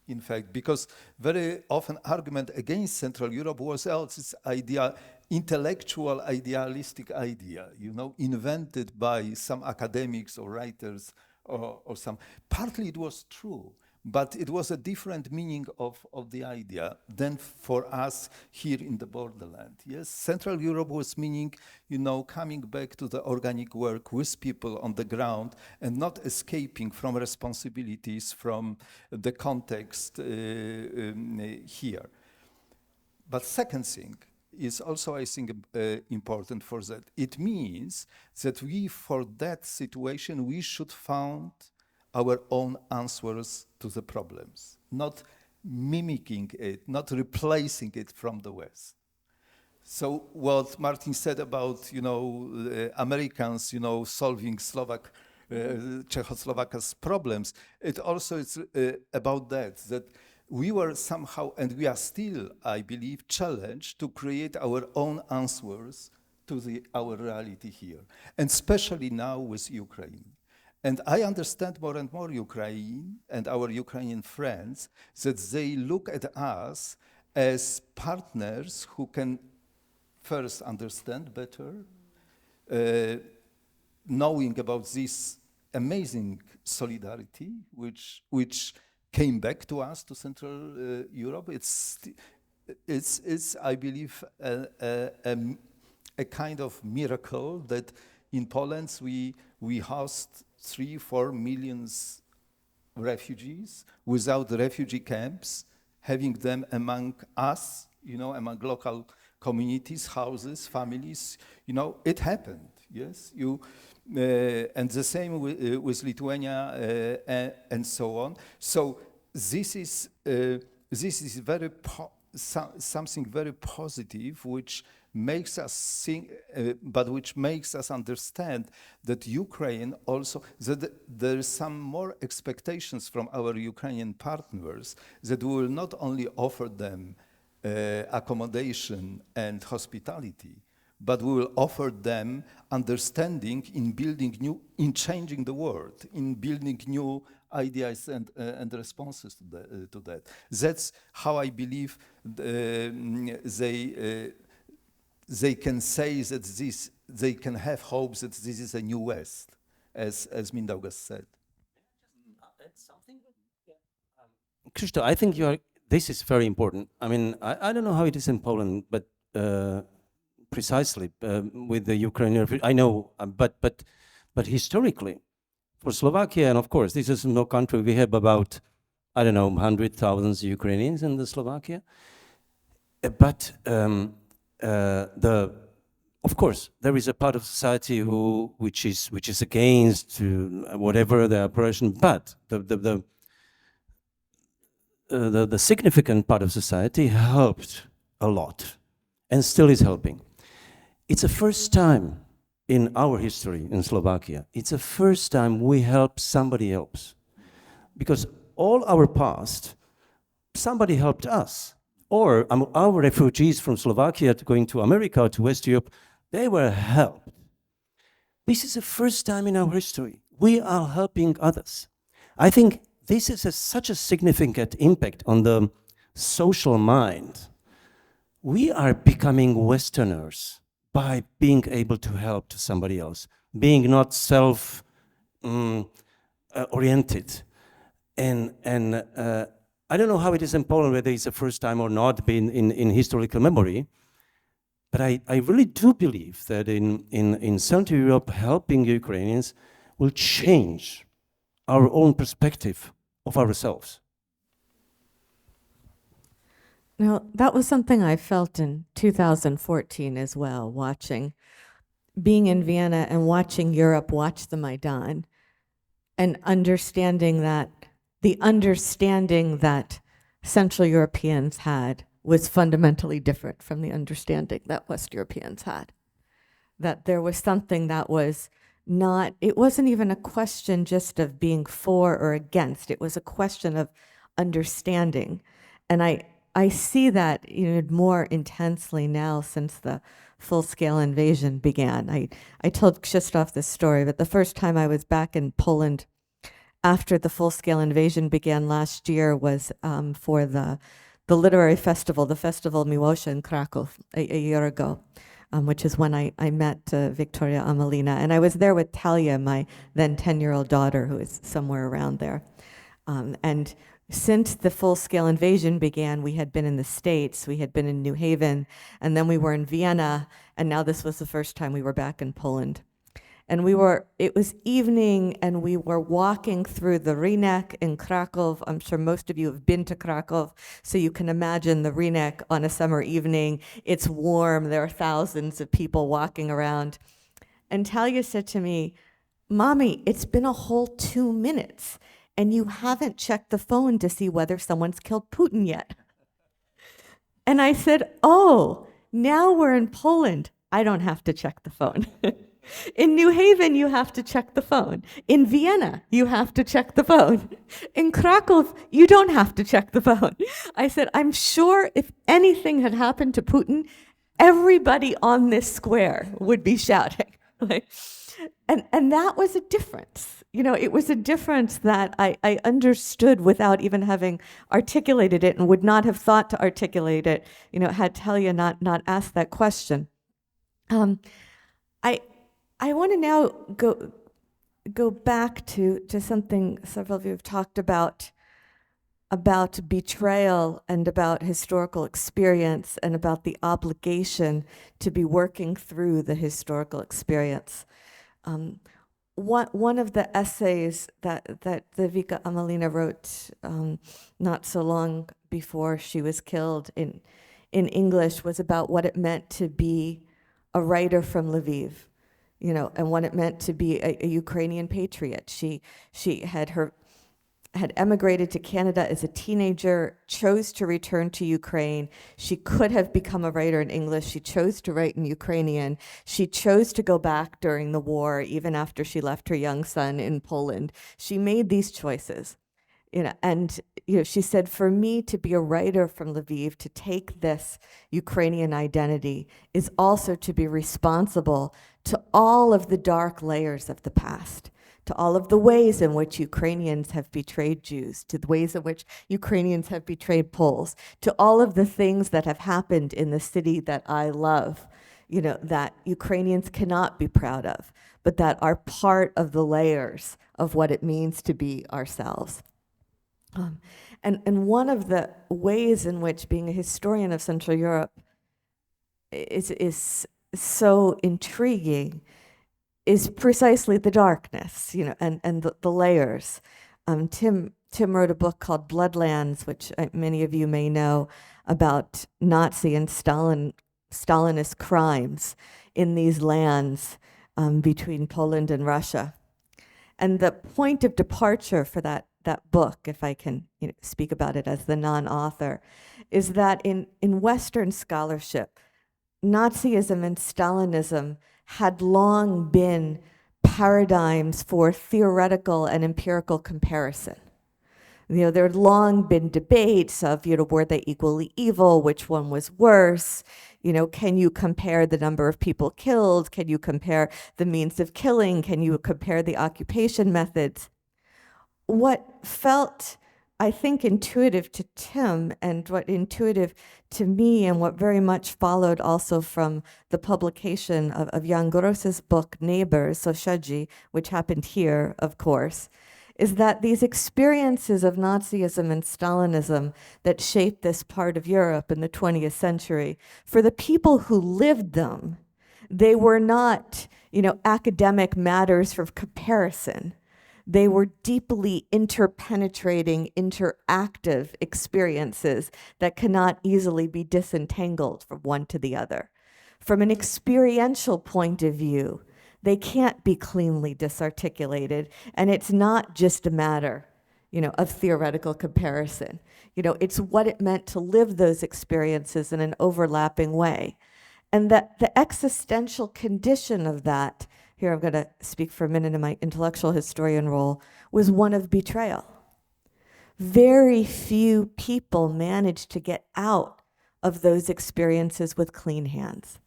in fact, because very often argument against Central Europe was else this idea, intellectual idealistic idea, invented by some academics or writers or some. Partly it was true, but it was a different meaning of the idea than for us here in the borderland. Yes, Central Europe was meaning, coming back to the organic work with people on the ground and not escaping from responsibilities from the context here. But second thing is also, I think, important for that. It means that for that situation, we should find our own answers to the problems, not mimicking it, not replacing it from the West. So what Martin said about, Americans, solving Czechoslovakia's problems, it also is about that we were somehow, and we are still, I believe, challenged to create our own answers to our reality here, and especially now with Ukraine. And I understand more and more Ukraine and our Ukrainian friends that they look at us as partners who can first understand better, knowing about this amazing solidarity which came back to us, to Central Europe. It's I believe a kind of miracle that in Poland we host 3-4 million refugees without refugee camps, having them among us, among local communities, houses, families. It happened, yes. And the same with Lithuania and so on. So this is very something very positive, which makes us think, but which makes us understand that Ukraine also, that there is some more expectations from our Ukrainian partners, that we will not only offer them accommodation and hospitality, but we will offer them understanding in changing the world, in building new ideas and responses to that. That's how I believe they can say that they can have hopes that this is a new West, as Mindaugas said. Krzysztof, I think this is very important. I mean, I don't know how it is in Poland, but precisely with the Ukrainian, I know, but historically, for Slovakia, and of course, this is no country, we have about, 100,000 Ukrainians in the Slovakia. But of course, there is a part of society which is against whatever the operation, but the significant part of society helped a lot and still is helping. It's the first time in our history in Slovakia, it's the first time we help somebody else. Because all our past, somebody helped us. Or our refugees from Slovakia going to America, to West Europe, they were helped. This is the first time in our history we are helping others. I think this is such a significant impact on the social mind. We are becoming Westerners by being able to help to somebody else, being not self-oriented. And I don't know how it is in Poland, whether it's the first time or not in historical memory, but I really do believe that in Central Europe, helping Ukrainians will change our own perspective of ourselves. Now, that was something I felt in 2014 as well, being in Vienna and watching Europe watch the Maidan, and understanding that the understanding that Central Europeans had was fundamentally different from the understanding that West Europeans had. That there was something that was not, it wasn't even a question just of being for or against. It was a question of understanding. And I see that more intensely now since the full-scale invasion began. I told Krzysztof this story, but the first time I was back in Poland after the full-scale invasion began last year was for the literary festival, the Festival Miłosza in Krakow a year ago, which is when I met Wiktoria Amelina. And I was there with Talia, my then 10-year-old daughter, who is somewhere around there. And since the full-scale invasion began, we had been in the States, we had been in New Haven, and then we were in Vienna, and now this was the first time we were back in Poland. And it was evening, and we were walking through the Rynek in Krakow. I'm sure most of you have been to Krakow, so you can imagine the Rynek on a summer evening. It's warm, there are thousands of people walking around. And Talia said to me, "Mommy, it's been a whole 2 minutes, and you haven't checked the phone to see whether someone's killed Putin yet." And I said, "Oh, now we're in Poland. I don't have to check the phone." In New Haven, you have to check the phone. In Vienna, you have to check the phone. In Krakow, you don't have to check the phone. I said, I'm sure if anything had happened to Putin, everybody on this square would be shouting. And that was a difference. It was a difference that I understood without even having articulated it, and would not have thought to articulate it, had Talia not asked that question. I want to now go back to something several of you have talked about betrayal and about historical experience and about the obligation to be working through the historical experience. One of the essays that the Vika Amelina wrote not so long before she was killed in English was about what it meant to be a writer from Lviv. And what it meant to be a Ukrainian patriot. She had emigrated to Canada as a teenager, chose to return to Ukraine. She could have become a writer in English. She chose to write in Ukrainian. She chose to go back during the war, even after she left her young son in Poland. She made these choices. And she said, for me to be a writer from Lviv, to take this Ukrainian identity, is also to be responsible to all of the dark layers of the past, to all of the ways in which Ukrainians have betrayed Jews, to the ways in which Ukrainians have betrayed Poles, to all of the things that have happened in the city that I love, that Ukrainians cannot be proud of, but that are part of the layers of what it means to be ourselves. And one of the ways in which being a historian of Central Europe is so intriguing is precisely the darkness, and the layers. Tim wrote a book called Bloodlands, which many of you may know, about Nazi and Stalinist crimes in these lands between Poland and Russia. And the point of departure for that book, if I can speak about it as the non-author, is that in Western scholarship, Nazism and Stalinism had long been paradigms for theoretical and empirical comparison. There had long been debates of, were they equally evil? Which one was worse? Can you compare the number of people killed? Can you compare the means of killing? Can you compare the occupation methods? What felt, I think, intuitive to Tim, and what intuitive to me, and what very much followed also from the publication of Jan Gross's book, Neighbors, Sąsiedzi, which happened here, of course, is that these experiences of Nazism and Stalinism that shaped this part of Europe in the 20th century, for the people who lived them, they were not, academic matters for comparison. They were deeply interpenetrating, interactive experiences that cannot easily be disentangled from one to the other. From an experiential point of view, they can't be cleanly disarticulated, and it's not just a matter, of theoretical comparison. It's what it meant to live those experiences in an overlapping way. And that the existential condition of that, here I'm going to speak for a minute in my intellectual historian role, was one of betrayal. very few people manage to get out of those experiences with clean hands.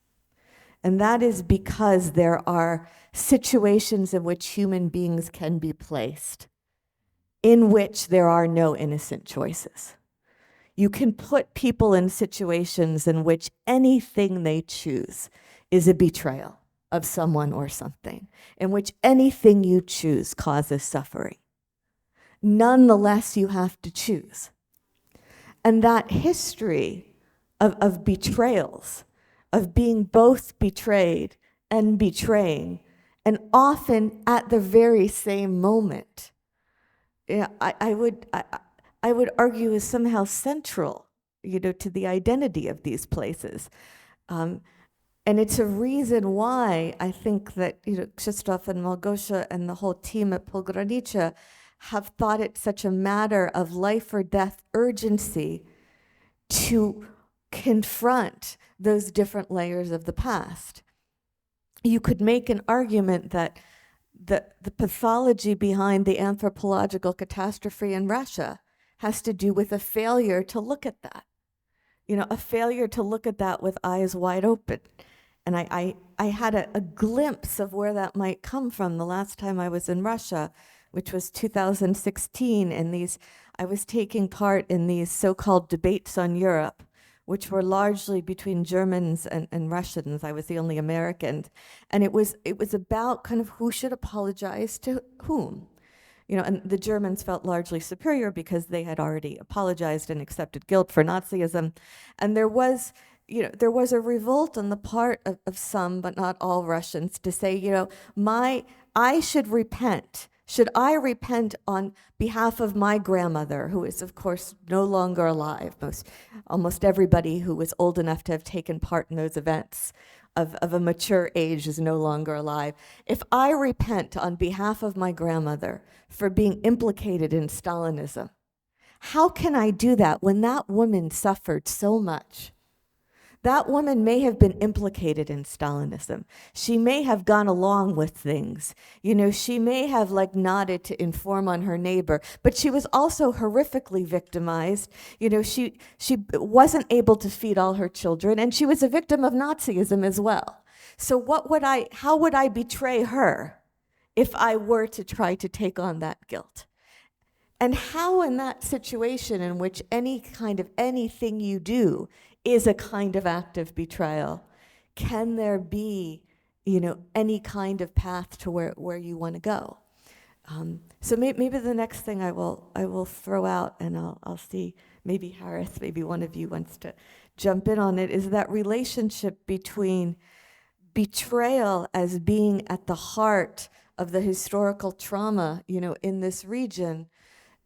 And that is because there are situations in which human beings can be placed in which there are no innocent choices. You can put people in situations in which anything they choose is a betrayal of someone or something, in which anything you choose causes suffering. Nonetheless, you have to choose. And that history of betrayals, of being both betrayed and betraying, and often at the very same moment, I would argue is somehow central, to the identity of these places. And it's a reason why I think that, Krzysztof and Małgosia and the whole team at Pogranicze have thought it such a matter of life or death urgency to confront those different layers of the past. You could make an argument that the pathology behind the anthropological catastrophe in Russia has to do with a failure to look at that. A failure to look at that with eyes wide open. And I had a glimpse of where that might come from the last time I was in Russia, which was 2016, and I was taking part in these so-called debates on Europe, which were largely between Germans and Russians. I was the only American. And it was about kind of who should apologize to whom. And the Germans felt largely superior because they had already apologized and accepted guilt for Nazism. And there was a revolt on the part of some, but not all Russians, to say, I should repent. Should I repent on behalf of my grandmother, who is, of course, no longer alive? Almost everybody who was old enough to have taken part in those events of a mature age is no longer alive. If I repent on behalf of my grandmother for being implicated in Stalinism, how can I do that when that woman suffered so much? That woman may have been implicated in Stalinism. She may have gone along with things. She may have nodded to inform on her neighbor, but she was also horrifically victimized. She wasn't able to feed all her children, and she was a victim of Nazism as well. So how would I betray her if I were to try to take on that guilt? And how in that situation in which any kind of anything you do is a kind of act of betrayal, can there be, any kind of path to where you want to go? So maybe the next thing I will throw out, and I'll see, maybe Harris, maybe one of you wants to jump in on it, is that relationship between betrayal as being at the heart of the historical trauma, in this region,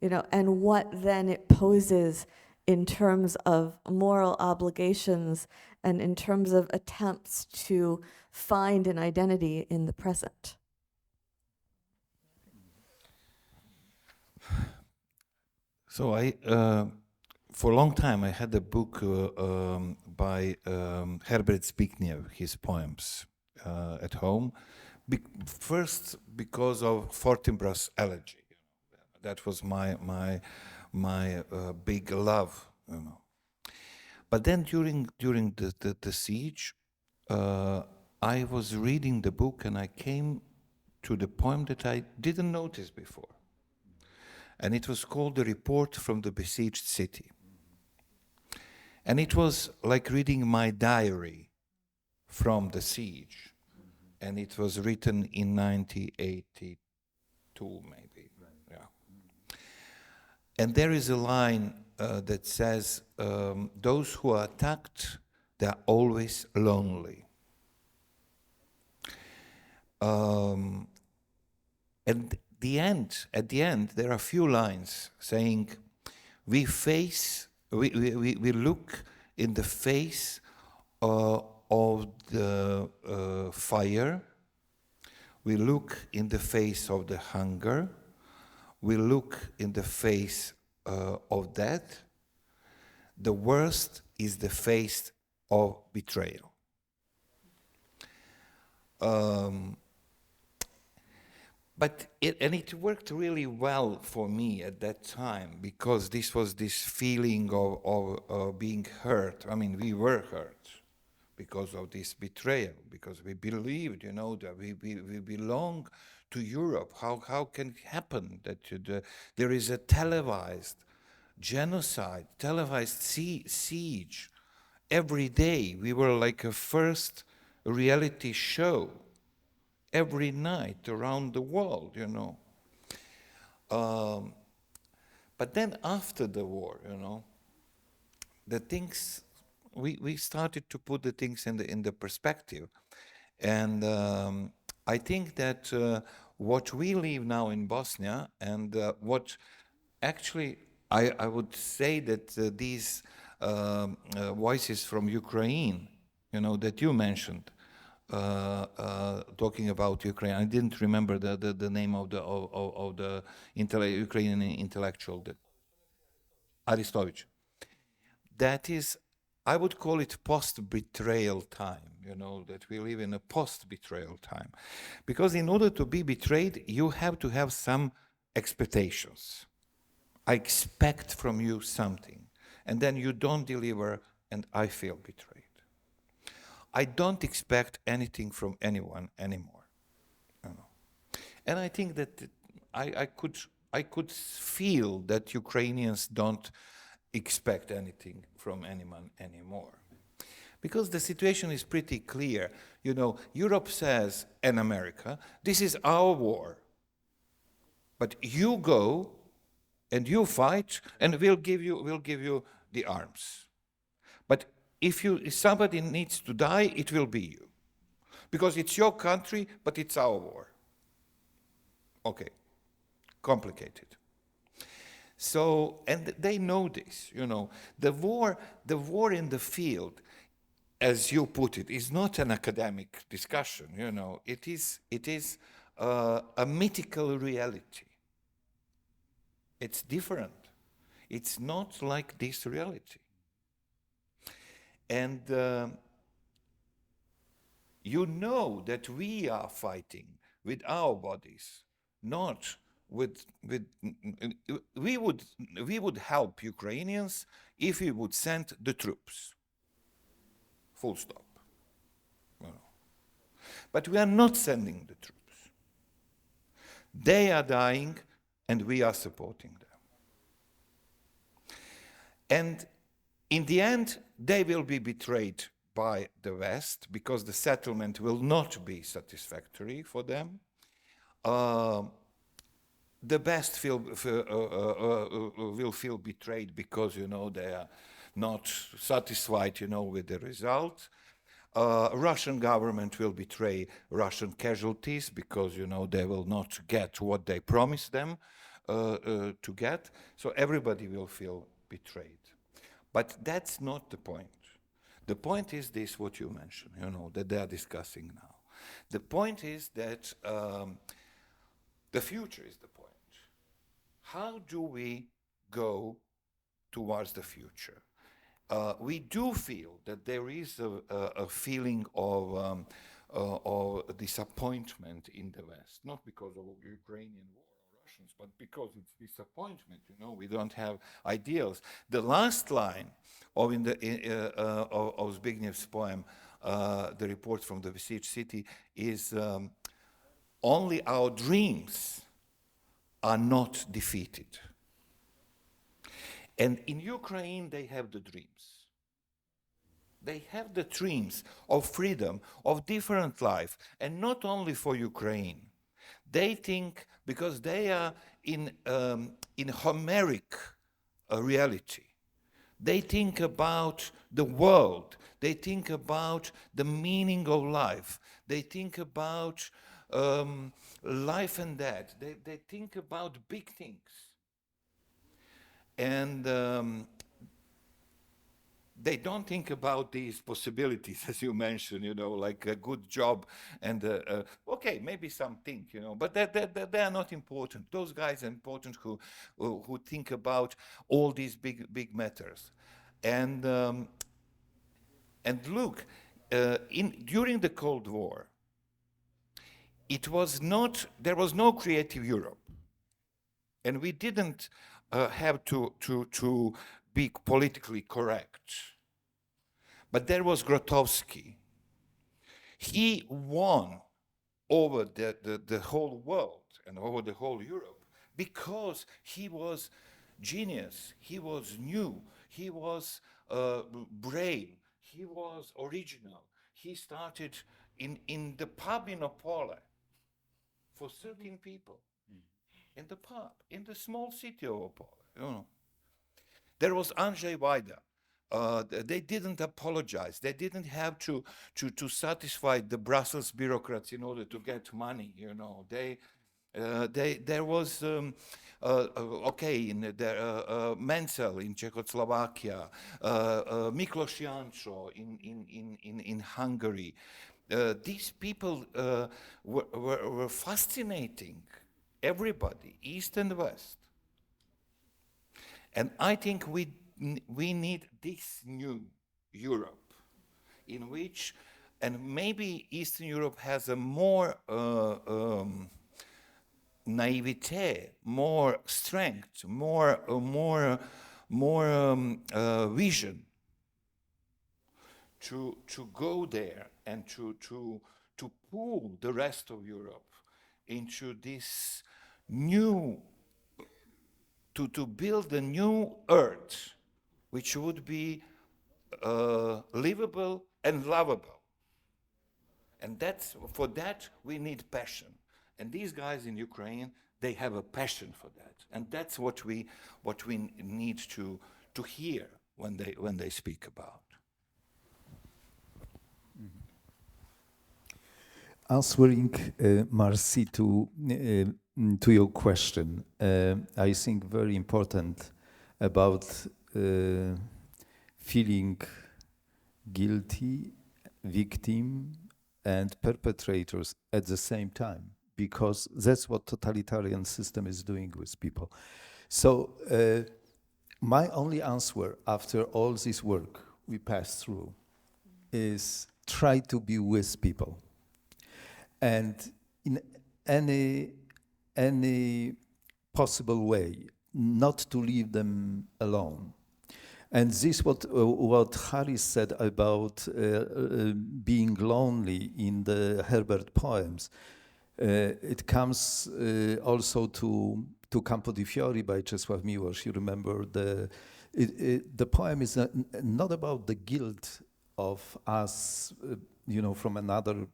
and what then it poses in terms of moral obligations and in terms of attempts to find an identity in the present. So for a long time, I had a book by Herbert Zbigniew, his poems at home. First, because of Fortinbras Elegy. That was my big love, But then during the siege, I was reading the book and I came to the poem that I didn't notice before. And it was called The Report from the Besieged City. And it was like reading my diary from the siege. And it was written in 1982, maybe. Yeah. And there is a line that says, those who are attacked, they are always lonely. And at the end, there are a few lines saying, we look in the face of the fire, we look in the face of the hunger, we look in the face of death. The worst is the face of betrayal. it worked really well for me at that time, because this was this feeling of being hurt. I mean, we were hurt because of this betrayal, because we believed, that we belong to Europe. How can it happen that there is a televised genocide, televised siege every day? We were like a first reality show every night around the world, But then after the war, the things, we started to put the things in the perspective. And I think that what we live now in Bosnia, and what actually, I would say that these voices from Ukraine, that you mentioned, talking about Ukraine. I didn't remember the name of the Ukrainian intellectual, Aristovič. That is, I would call it post-betrayal time. That we live in a post-betrayal time, because in order to be betrayed, you have to have some expectations. I expect from you something, and then you don't deliver, and I feel betrayed. I don't expect anything from anyone anymore, And I think that I could feel that Ukrainians don't expect anything from anyone anymore, because the situation is pretty clear. Europe says, and America, this is our war, but you go and you fight, and we'll give you the arms. But if somebody needs to die, it will be you. Because it's your country, but it's our war. Okay, complicated. So, and they know this, The war in the field, as you put it, is not an academic discussion, It is a mythical reality. It's different. It's not like this reality. And that we are fighting with our bodies, not with we would help Ukrainians if we would send the troops. Full stop. But we are not sending the troops. They are dying, and we are supporting them. And in the end, they will be betrayed by the West, because the settlement will not be satisfactory for them. The West will feel betrayed because, they are not satisfied, with the result. Russian government will betray Russian casualties because, they will not get what they promised them to get. So everybody will feel betrayed. But that's not the point. The point is this, what you mentioned, that they are discussing now. The point is that the future is the point. How do we go towards the future? We do feel that there is a feeling of disappointment in the West, not because of Ukrainian war or Russians, but because it's disappointment. We don't have ideals. The last line of Zbignev's poem, the report from the besieged city, is only our dreams are not defeated. And in Ukraine, they have the dreams. They have the dreams of freedom, of different life, and not only for Ukraine. They think, because they are in Homeric reality, they think about the world, they think about the meaning of life, they think about life and death, they think about big things. And they don't think about these possibilities, as you mentioned, like a good job and, okay, maybe something, but they are not important. Those guys are important who think about all these big matters. And look, during the Cold War, there was no creative Europe. And we didn't have to be politically correct. But there was Grotowski. He won over the whole world and over the whole Europe because he was genius, he was new, he was brave, he was original. He started in the pub in Opole for 13 people. In the pub, in the small city of Opole, you know. There was Andrzej Wajda. They didn't apologize. They didn't have to satisfy the Brussels bureaucrats in order to get money, you know. There was Mencel in Czechoslovakia, Miklos Jančo in Hungary. These people were fascinating everybody, East and West. And I think we need this new Europe in which, and maybe Eastern Europe has a more naivete, more strength, more vision to go there and to pull the rest of Europe into this new, to build a new earth which would be livable and lovable. And for that we need passion. And these guys in Ukraine, they have a passion for that. And that's what we need to hear when they speak about. Answering, Marci, to your question, I think very important about feeling guilty, victim, and perpetrators at the same time, because that's what totalitarian system is doing with people. So my only answer after all this work we passed through is try to be with people. And in any possible way, not to leave them alone. And this what Harris said about being lonely in the Herbert poems. It comes also to Campo di Fiori by Czesław Miłosz. You remember the poem is not about the guilt of us, from another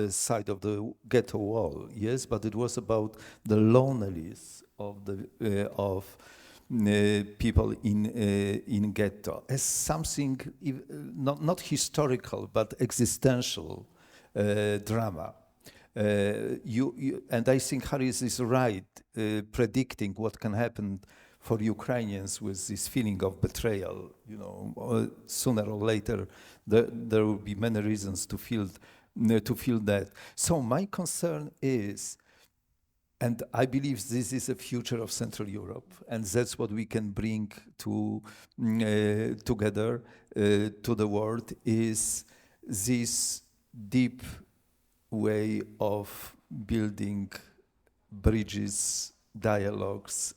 side of the ghetto wall, yes, but it was about the loneliness of people in ghetto as something not historical but existential drama. And I think Harris is right predicting what can happen for Ukrainians with this feeling of betrayal. Sooner or later there will be many reasons to feel that. So my concern is, and I believe this is the future of Central Europe, and that's what we can bring together to the world, is this deep way of building bridges, dialogues,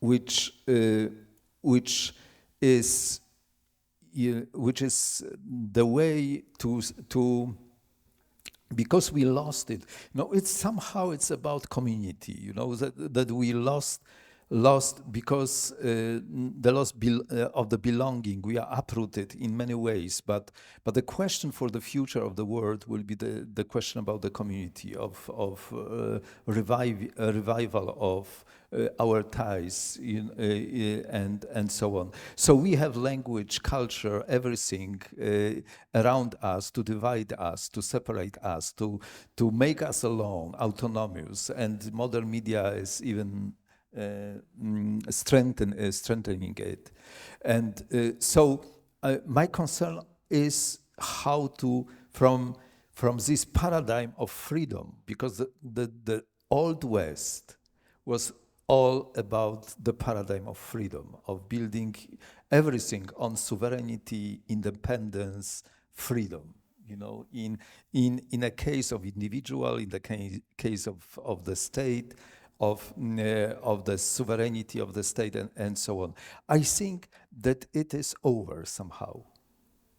which is the way to because we lost it. It's about community. That we lost because the loss of the belonging. We are uprooted in many ways, but the question for the future of the world will be the question about the community of revival of our ties and so on. So we have language, culture, everything around us to divide us, to separate us, to make us alone, autonomous, and modern media is even strengthening it. And so my concern is how to, from this paradigm of freedom, because the Old West was all about the paradigm of freedom, of building everything on sovereignty, independence, freedom. You know, in a case of individual, in the case of the state, of the sovereignty of the state, and so on. I think that it is over somehow.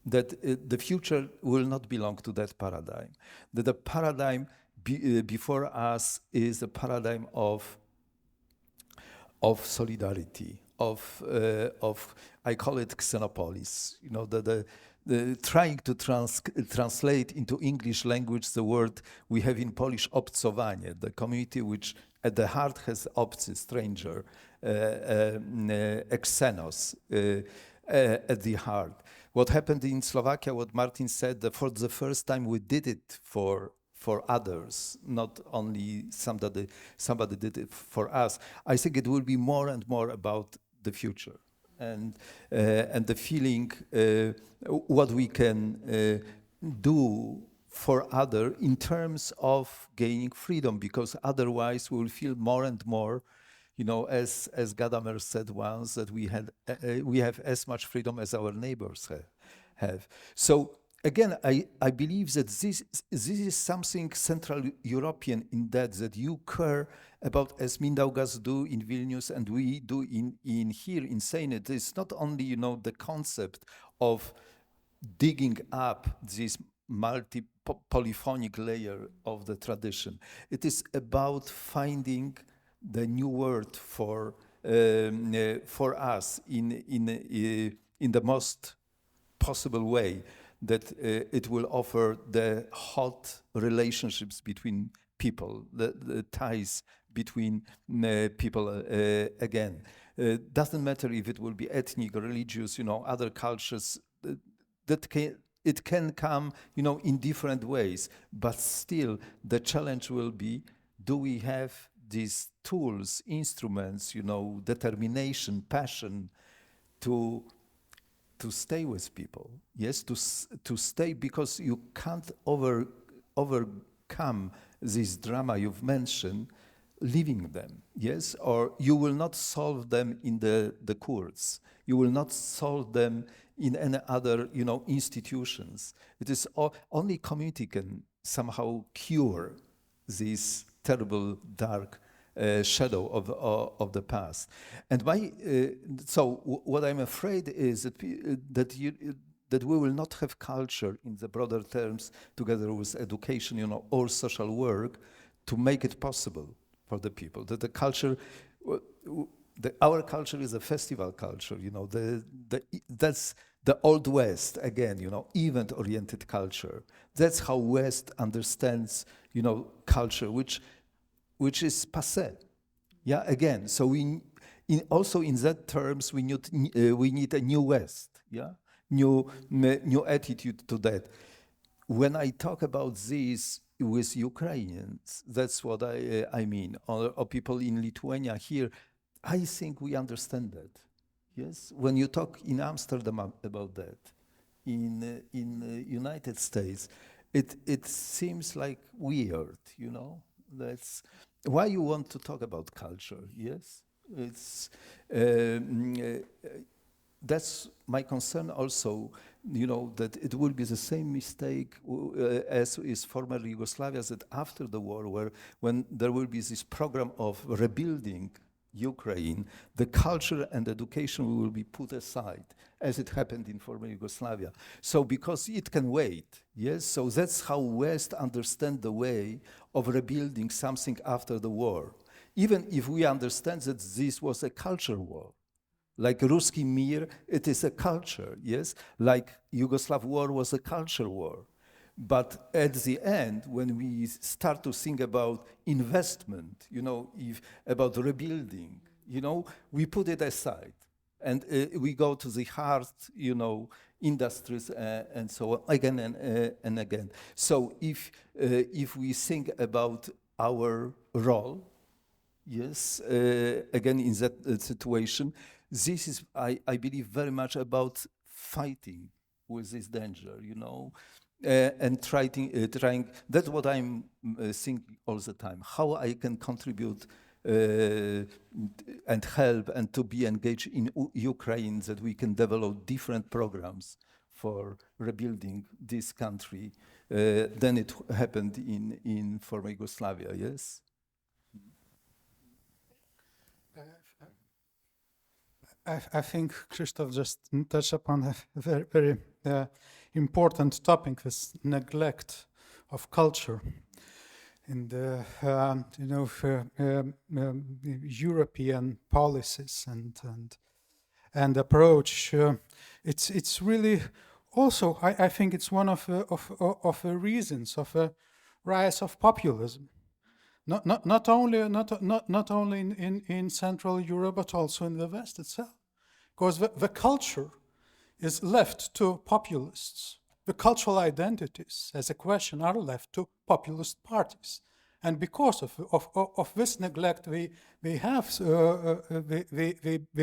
That the future will not belong to that paradigm. That the paradigm before us is a paradigm of solidarity, of I call it xenopolis. You know, the trying to translate into English language the word we have in Polish obcowanie, the community which at the heart has obcy, stranger, xenos at the heart. What happened in Slovakia, what Martin said, that for the first time we did it for others, not only somebody did it for us. I think it will be more and more about the future and the feeling what we can do for other in terms of gaining freedom, because otherwise we will feel more and more, you know, as Gadamer said once, that we have as much freedom as our neighbors have. So again, I believe that this is something Central European in that you care about, as Mindaugas do in Vilnius and we do in here in Sejny. It's not only, you know, the concept of digging up this multi-polyphonic layer of the tradition. It is about finding the new word for us in the most possible way, that it will offer the hot relationships between people, the ties between people again. Doesn't matter if it will be ethnic, religious, you know, other cultures. It can come, you know, in different ways, but still the challenge will be: do we have these tools, instruments, you know, determination, passion to stay with people? Yes, to stay, because you can't overcome this drama you've mentioned leaving them, yes? Or you will not solve them in the courts. You will not solve them in any other, you know, institutions. It is only community can somehow cure this terrible dark shadow of the past. And what I'm afraid is that we will not have culture in the broader terms, together with education, you know, or social work, to make it possible for the people. That the culture, our culture is a festival culture, you know. That's the old West again, you know, event-oriented culture. That's how West understands, you know, culture, which is passé. Yeah, again. So also in that terms, we need a new West. Yeah, new attitude to that. When I talk about this with Ukrainians, that's what I mean, or people in Lithuania here. I think we understand that. Yes, when you talk in Amsterdam about that, in United States, it seems like weird, you know. That's why you want to talk about culture. Yes, it's that's my concern also. You know, that it will be the same mistake as is former Yugoslavia, that after the war, when there will be this program of rebuilding Ukraine, the culture and education will be put aside, as it happened in former Yugoslavia. So because it can wait, yes? So that's how West understand the way of rebuilding something after the war. Even if we understand that this was a culture war. Like Ruski Mir, it is a culture, yes? Like Yugoslav war was a culture war. But at the end, when we start to think about investment, you know, about rebuilding, you know, we put it aside. And we go to the hard, you know, industries and so on, again and again. So if we think about our role, yes, again in that situation, this is, I believe, very much about fighting with this danger, you know, and trying. That's what I'm thinking all the time. How I can contribute and help and to be engaged in Ukraine, that we can develop different programs for rebuilding this country than it happened in former Yugoslavia, yes? I think Krzysztof just touched upon a very, very important topic, this neglect of culture. In the European policies and approach, it's really also I think it's one of the reasons of a rise of populism. Not only in Central Europe, but also in the West itself, because the culture is left to populists. The cultural identities, as a question, are left to populist parties, and because of this neglect, they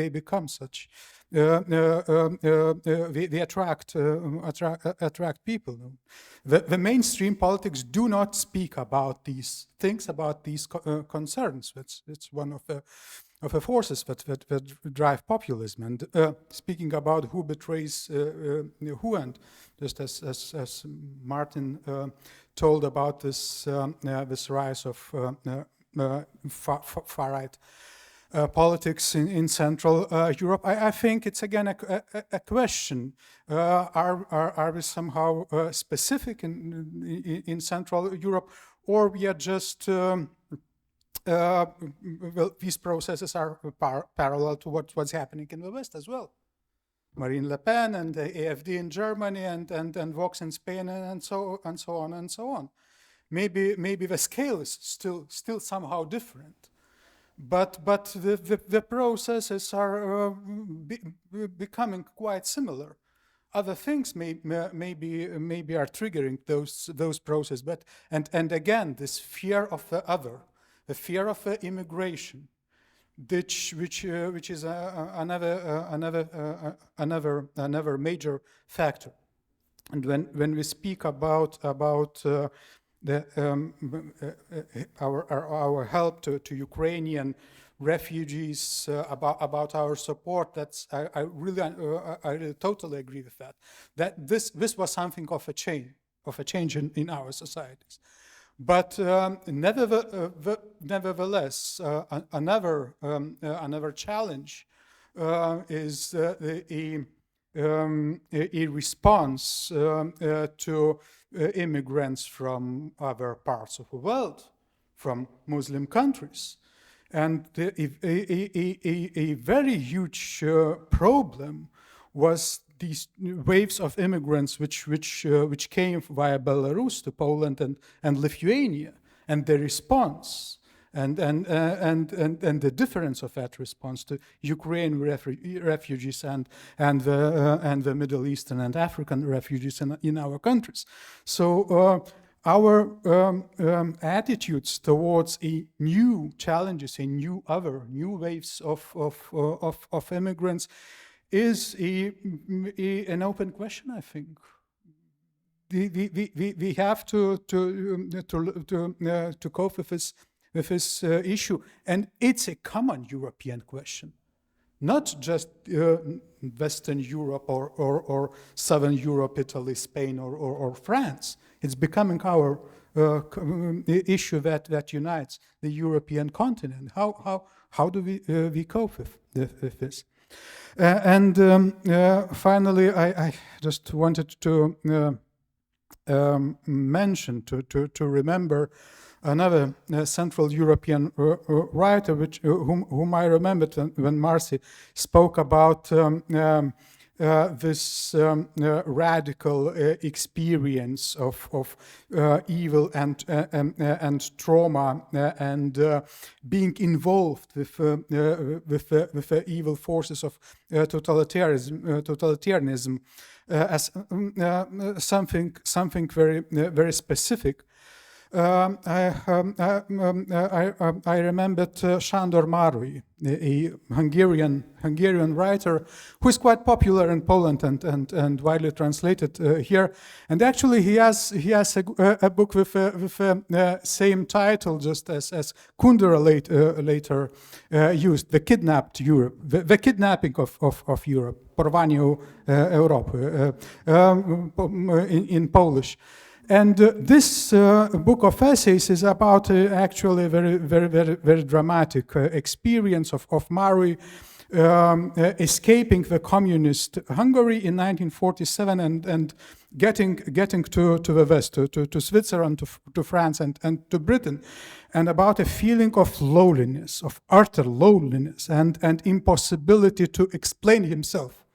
become such. They attract people. The mainstream politics do not speak about these things, about these concerns. It's one of the forces that drive populism. And speaking about who betrays who, and just as Martin told about this rise of far-right politics in Central Europe, I think it's again a question: are we somehow specific in Central Europe, or we are just well, these processes are parallel to what's happening in the West as well. Marine Le Pen and the AfD in Germany and Vox in Spain and so on. Maybe the scale is still somehow different, but the processes are becoming quite similar. Other things maybe are triggering those processes, but and again this fear of the other. The fear of immigration, which is another major factor, and when we speak about our help to Ukrainian refugees, about our support, I really totally agree with that. That this was something of a change in our societies. But nevertheless, another challenge is a response to immigrants from other parts of the world, from Muslim countries, and a very huge problem was these waves of immigrants which came via Belarus to Poland and Lithuania, and the response and the difference of that response to Ukrainian refugees and the Middle Eastern and African refugees in our countries. So our attitudes towards new challenges, new waves of immigrants is an open question, I think. We have to cope with this issue, and it's a common European question, not just Western Europe or Southern Europe, Italy, Spain, or France. It's becoming our issue that unites the European continent. How do we cope with this? And finally, I just wanted to mention, to remember another Central European writer, whom I remembered when Marci spoke about this radical experience of evil and trauma and being involved with the evil forces of totalitarianism as something very specific. I remembered Sándor Márai, a Hungarian writer who is quite popular in Poland and widely translated here. And actually, he has a book with same title, just as Kundera later used, "The Kidnapped Europe," the kidnapping of Europe, porwaniu Europy, in Polish. And this book of essays is about actually a very dramatic experience of Márai escaping the communist Hungary in 1947 and getting to the West, to Switzerland, to France, and to Britain, and about a feeling of loneliness, of utter loneliness, and impossibility to explain himself.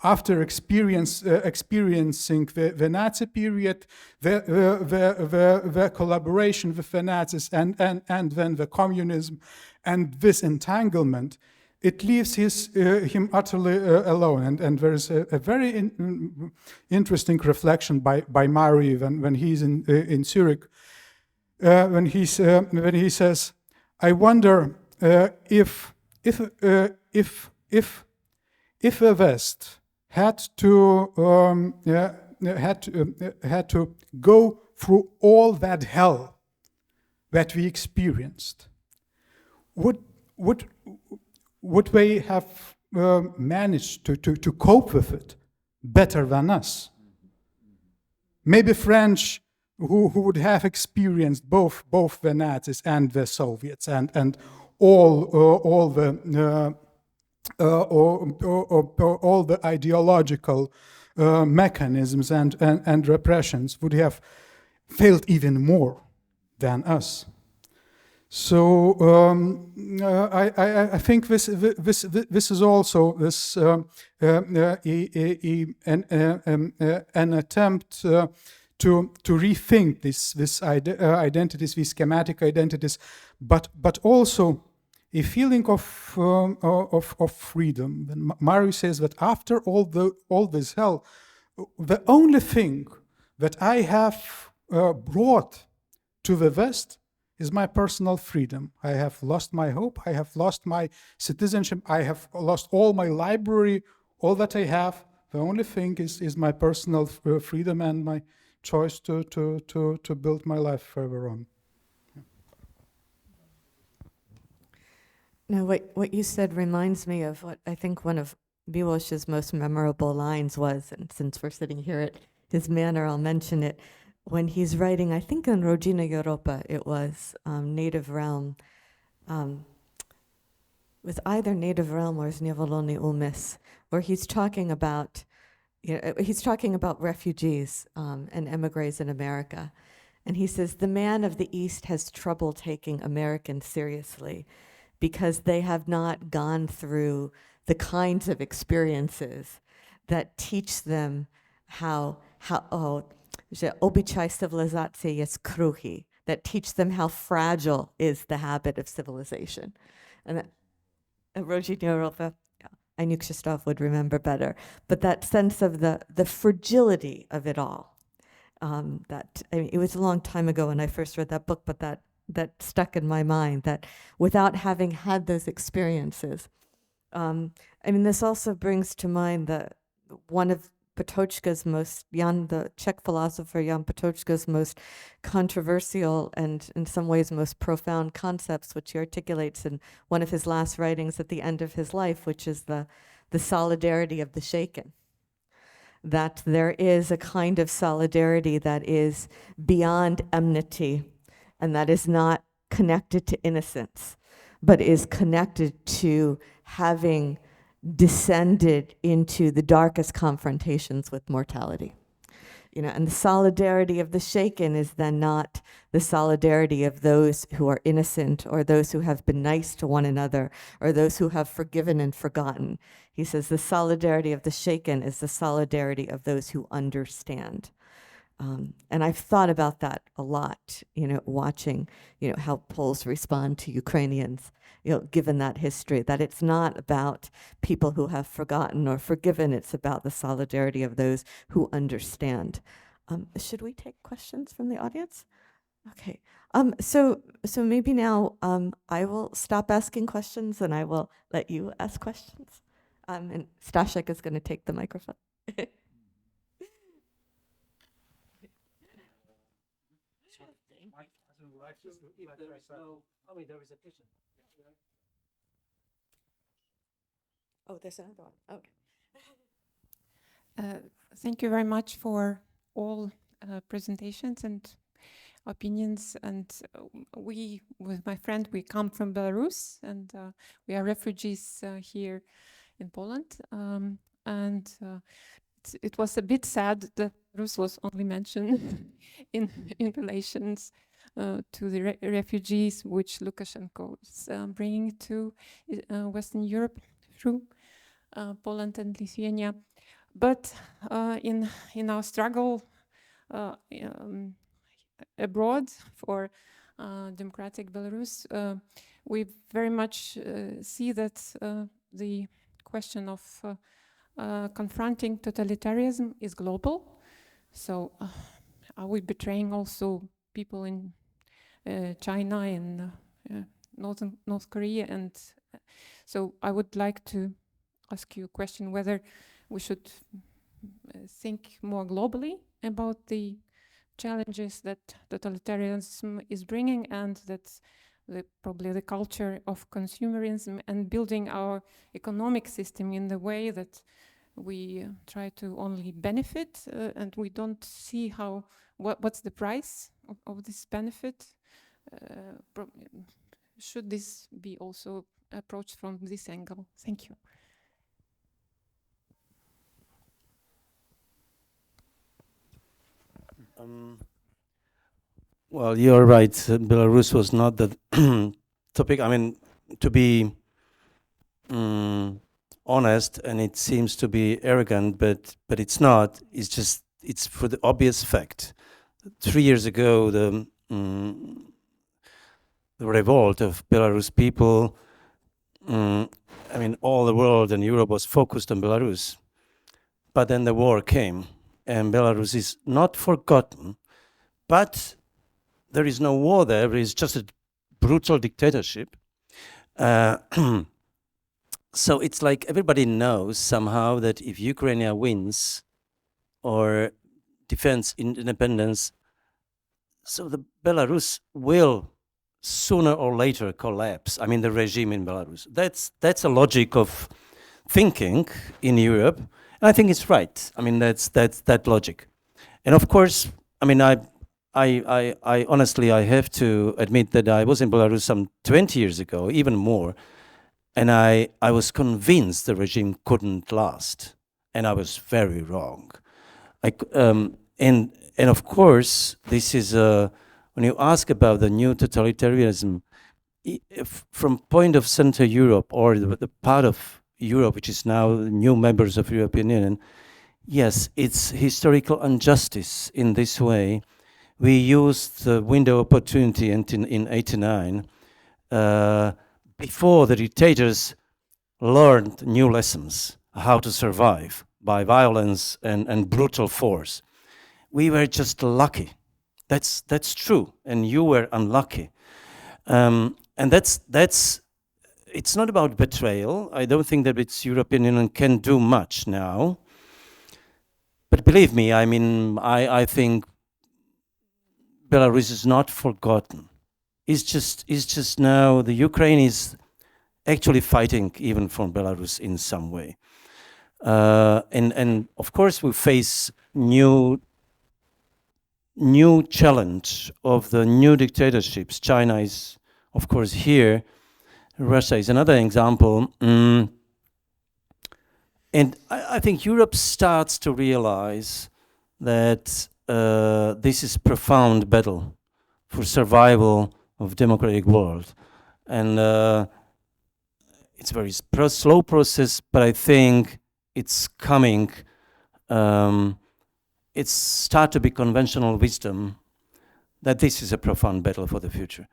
After experiencing the Nazi period, the collaboration with the Nazis, and then the communism, and this entanglement, it leaves him utterly alone. And there is a very interesting reflection by Márai when he's in Zurich, when he says, "I wonder if the West had to go through all that hell that we experienced, would they have managed to cope with it better than us? Maybe French, who would have experienced both the Nazis and the Soviets and all the ideological mechanisms and repressions, would have failed even more than us." So I think this is also an attempt to rethink these identities, these schematic identities, but also a feeling of freedom. When Márai says that after all this hell, the only thing that I have brought to the West is my personal freedom. I have lost my hope, I have lost my citizenship, I have lost all my library, all that I have. The only thing is my personal freedom and my choice to build my life further on. Now, what you said reminds me of what I think one of Miłosz's most memorable lines was, and since we're sitting here at his manor, I'll mention it. When he's writing, I think in Rodzina Europa, it was Native Realm, with either Native Realm or Zniewolony Umysł, where he's talking about, refugees and emigres in America. And he says, "The man of the East has trouble taking Americans seriously because they have not gone through the kinds of experiences that teach them że obyczaj cywilizacji jest kruchy, that teach them how fragile is the habit of civilization." And Rodzina Europa, I knew Krzysztof would remember better, but that sense of the fragility of it all. It was a long time ago when I first read that book, but that stuck in my mind, that without having had those experiences. This also brings to mind one of Patočka's the Czech philosopher Jan Patočka's most controversial and in some ways most profound concepts, which he articulates in one of his last writings at the end of his life, which is the solidarity of the shaken. That there is a kind of solidarity that is beyond enmity and that is not connected to innocence, but is connected to having descended into the darkest confrontations with mortality. And the solidarity of the shaken is then not the solidarity of those who are innocent or those who have been nice to one another or those who have forgiven and forgotten. He says the solidarity of the shaken is the solidarity of those who understand. And I've thought about that a lot, watching, how Poles respond to Ukrainians, given that history, that it's not about people who have forgotten or forgiven, it's about the solidarity of those who understand. Should we take questions from the audience? Okay. So maybe now I will stop asking questions and I will let you ask questions. And Staszek is going to take the microphone. Oh, there's another one. Okay. Thank you very much for all presentations and opinions. And we, with my friend, we come from Belarus, and we are refugees here in Poland. It was a bit sad that Belarus was only mentioned in relations to the refugees which Lukashenko is bringing to Western Europe through Poland and Lithuania. But in our struggle abroad for democratic Belarus, we very much see that the question of confronting totalitarianism is global. So are we betraying also people in China and North Korea? And so I would like to ask you a question whether we should think more globally about the challenges that totalitarianism is bringing, and that probably the culture of consumerism and building our economic system in the way that we try to only benefit and we don't see what's the price of this benefit. Should this be also approached from this angle? Thank you. Well, you're right. Belarus was not the topic. I mean, to be honest, and it seems to be arrogant, but it's not. It's for the obvious fact. 3 years ago, the revolt of Belarus people. I mean, all the world and Europe was focused on Belarus, but then the war came. And Belarus is not forgotten, but there is no war there. There is just a brutal dictatorship. So it's like everybody knows somehow that if Ukraine wins or defends independence, so the Belarus will sooner or later collapse. I mean, the regime in Belarus. That's a logic of thinking in Europe. I think it's right. I mean, that's that logic. And of course, I mean, I honestly, I have to admit that I was in Belarus some 20 years ago, even more, and I was convinced the regime couldn't last, and I was very wrong. And of course, this is when you ask about the new totalitarianism, from point of Central Europe or the part of Europe, which is now new members of the European Union, yes, it's historical injustice in this way. We used the window of opportunity in 89 before the dictators learned new lessons, how to survive by violence and brutal force. We were just lucky. That's true, and you were unlucky. And that's it's not about betrayal. I don't think that its European Union can do much now. But believe me, I mean, I think Belarus is not forgotten. It's just now the Ukraine is actually fighting even for Belarus in some way. And of course we face new challenge of the new dictatorships. China is, of course, here. Russia is another example. And I think Europe starts to realize that this is profound battle for survival of democratic world. And it's a very slow process, but I think it's coming. It's start to be conventional wisdom that this is a profound battle for the future.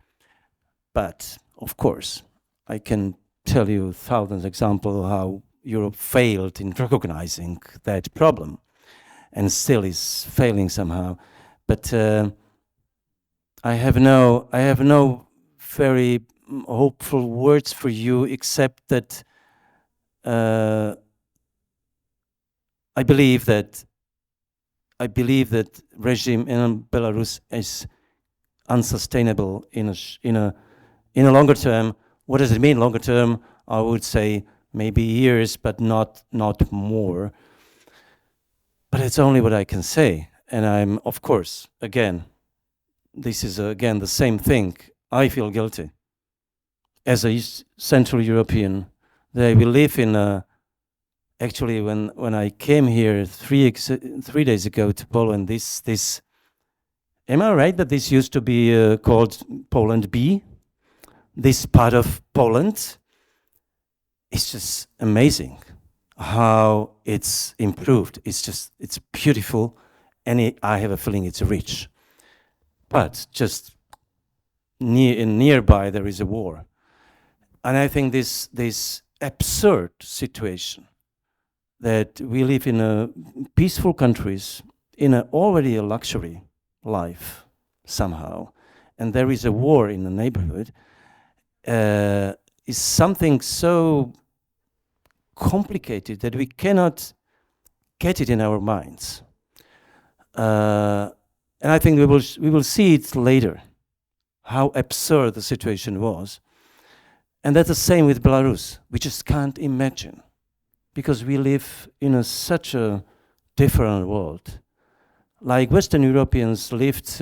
But, of course, I can tell you thousands of examples of how Europe failed in recognizing that problem and still is failing somehow. But I have no very hopeful words for you, except that I believe that regime in Belarus is unsustainable in a longer term. What does it mean longer term? I would say maybe years, but not more. But it's only what I can say. And I'm, of course, again, this is again the same thing. I feel guilty as a Central European that we live in a. Actually, when I came here 3 days ago to Poland, this am I right that this used to be called Poland B? This part of Poland, it's just amazing how it's improved. It's beautiful, and I have a feeling it's rich. But just nearby there is a war, and I think this absurd situation that we live in a peaceful countries in already a luxury life somehow, and there is a war in the neighborhood, is something so complicated that we cannot get it in our minds. And I think we will see it later, how absurd the situation was. And that's the same with Belarus. We just can't imagine, because we live in such a different world. Like Western Europeans lived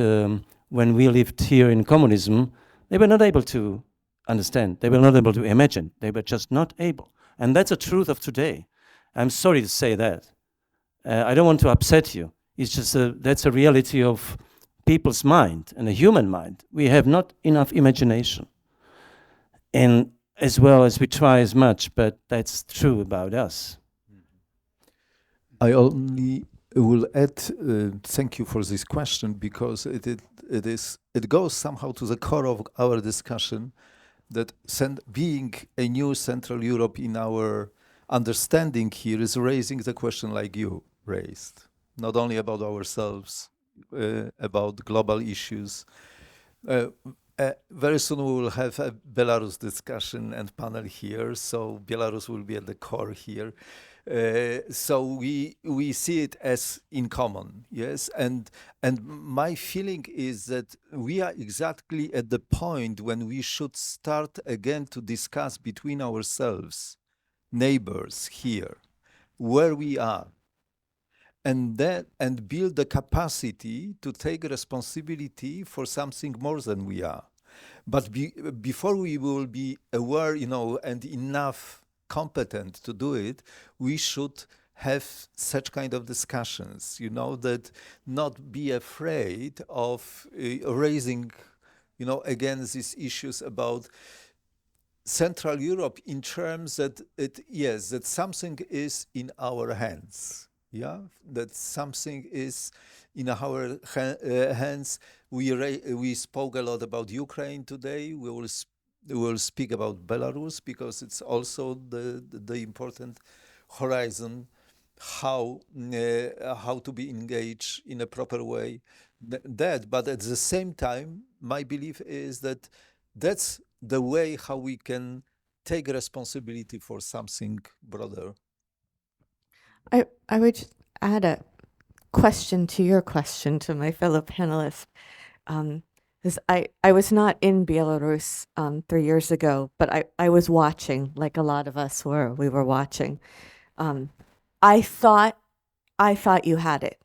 when we lived here in communism, they were not able to understand. They were not able to imagine. They were just not able. And that's the truth of today. I'm sorry to say that. I don't want to upset you. It's just that's a reality of people's mind and a human mind. We have not enough imagination. And as well as we try as much, but that's true about us. I only will add, thank you for this question, because it goes somehow to the core of our discussion, that being a new Central Europe in our understanding here is raising the question like you raised, not only about ourselves, about global issues. Very soon we will have a Belarus discussion and panel here, so Belarus will be at the core here. So we see it as in common, yes, and my feeling is that we are exactly at the point when we should start again to discuss between ourselves, neighbors here, where we are, and build the capacity to take responsibility for something more than we are. But before we will be aware, and enough competent to do it, we should have such kind of discussions, that not be afraid of raising, again, these issues about Central Europe in terms that that something is in our hands, that something is in our hands. We spoke a lot about Ukraine today. We will speak about Belarus, because it's also the important horizon, how to be engaged in a proper way. But at the same time, my belief is that that's the way how we can take responsibility for something broader. I would just add a question to your question to my fellow panelists. Because I was not in Belarus 3 years ago, but I was watching, like a lot of us were. We were watching. I thought you had it.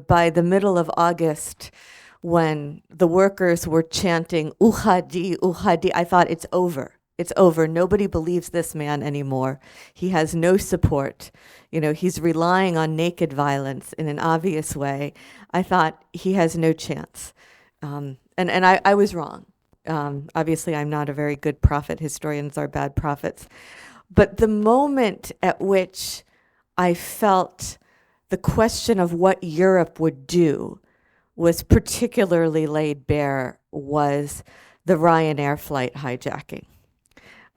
By the middle of August, when the workers were chanting "Uhadi, Uhadi," I thought it's over. It's over. Nobody believes this man anymore. He has no support. He's relying on naked violence in an obvious way. I thought he has no chance. And I was wrong. Obviously, I'm not a very good prophet. Historians are bad prophets. But the moment at which I felt the question of what Europe would do was particularly laid bare was the Ryanair flight hijacking.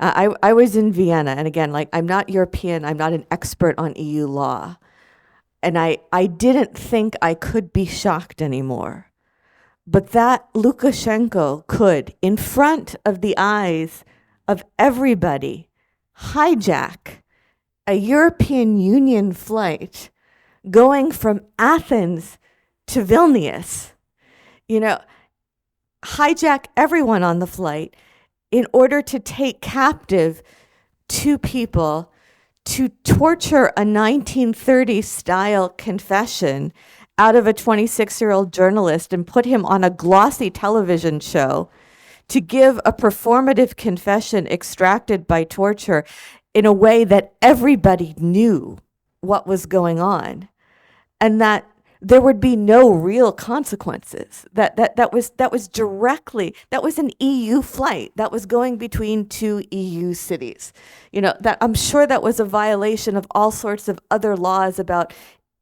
I was in Vienna, and again, I'm not European, I'm not an expert on EU law, and I didn't think I could be shocked anymore But that Lukashenko could, in front of the eyes of everybody, hijack a European Union flight going from Athens to Vilnius, hijack everyone on the flight in order to take captive 2 people, to torture a 1930s-style confession out of a 26-year-old journalist and put him on a glossy television show, to give a performative confession extracted by torture in a way that everybody knew what was going on, and that there would be no real consequences. That was an EU flight that was going between 2 EU cities. That I'm sure that was a violation of all sorts of other laws about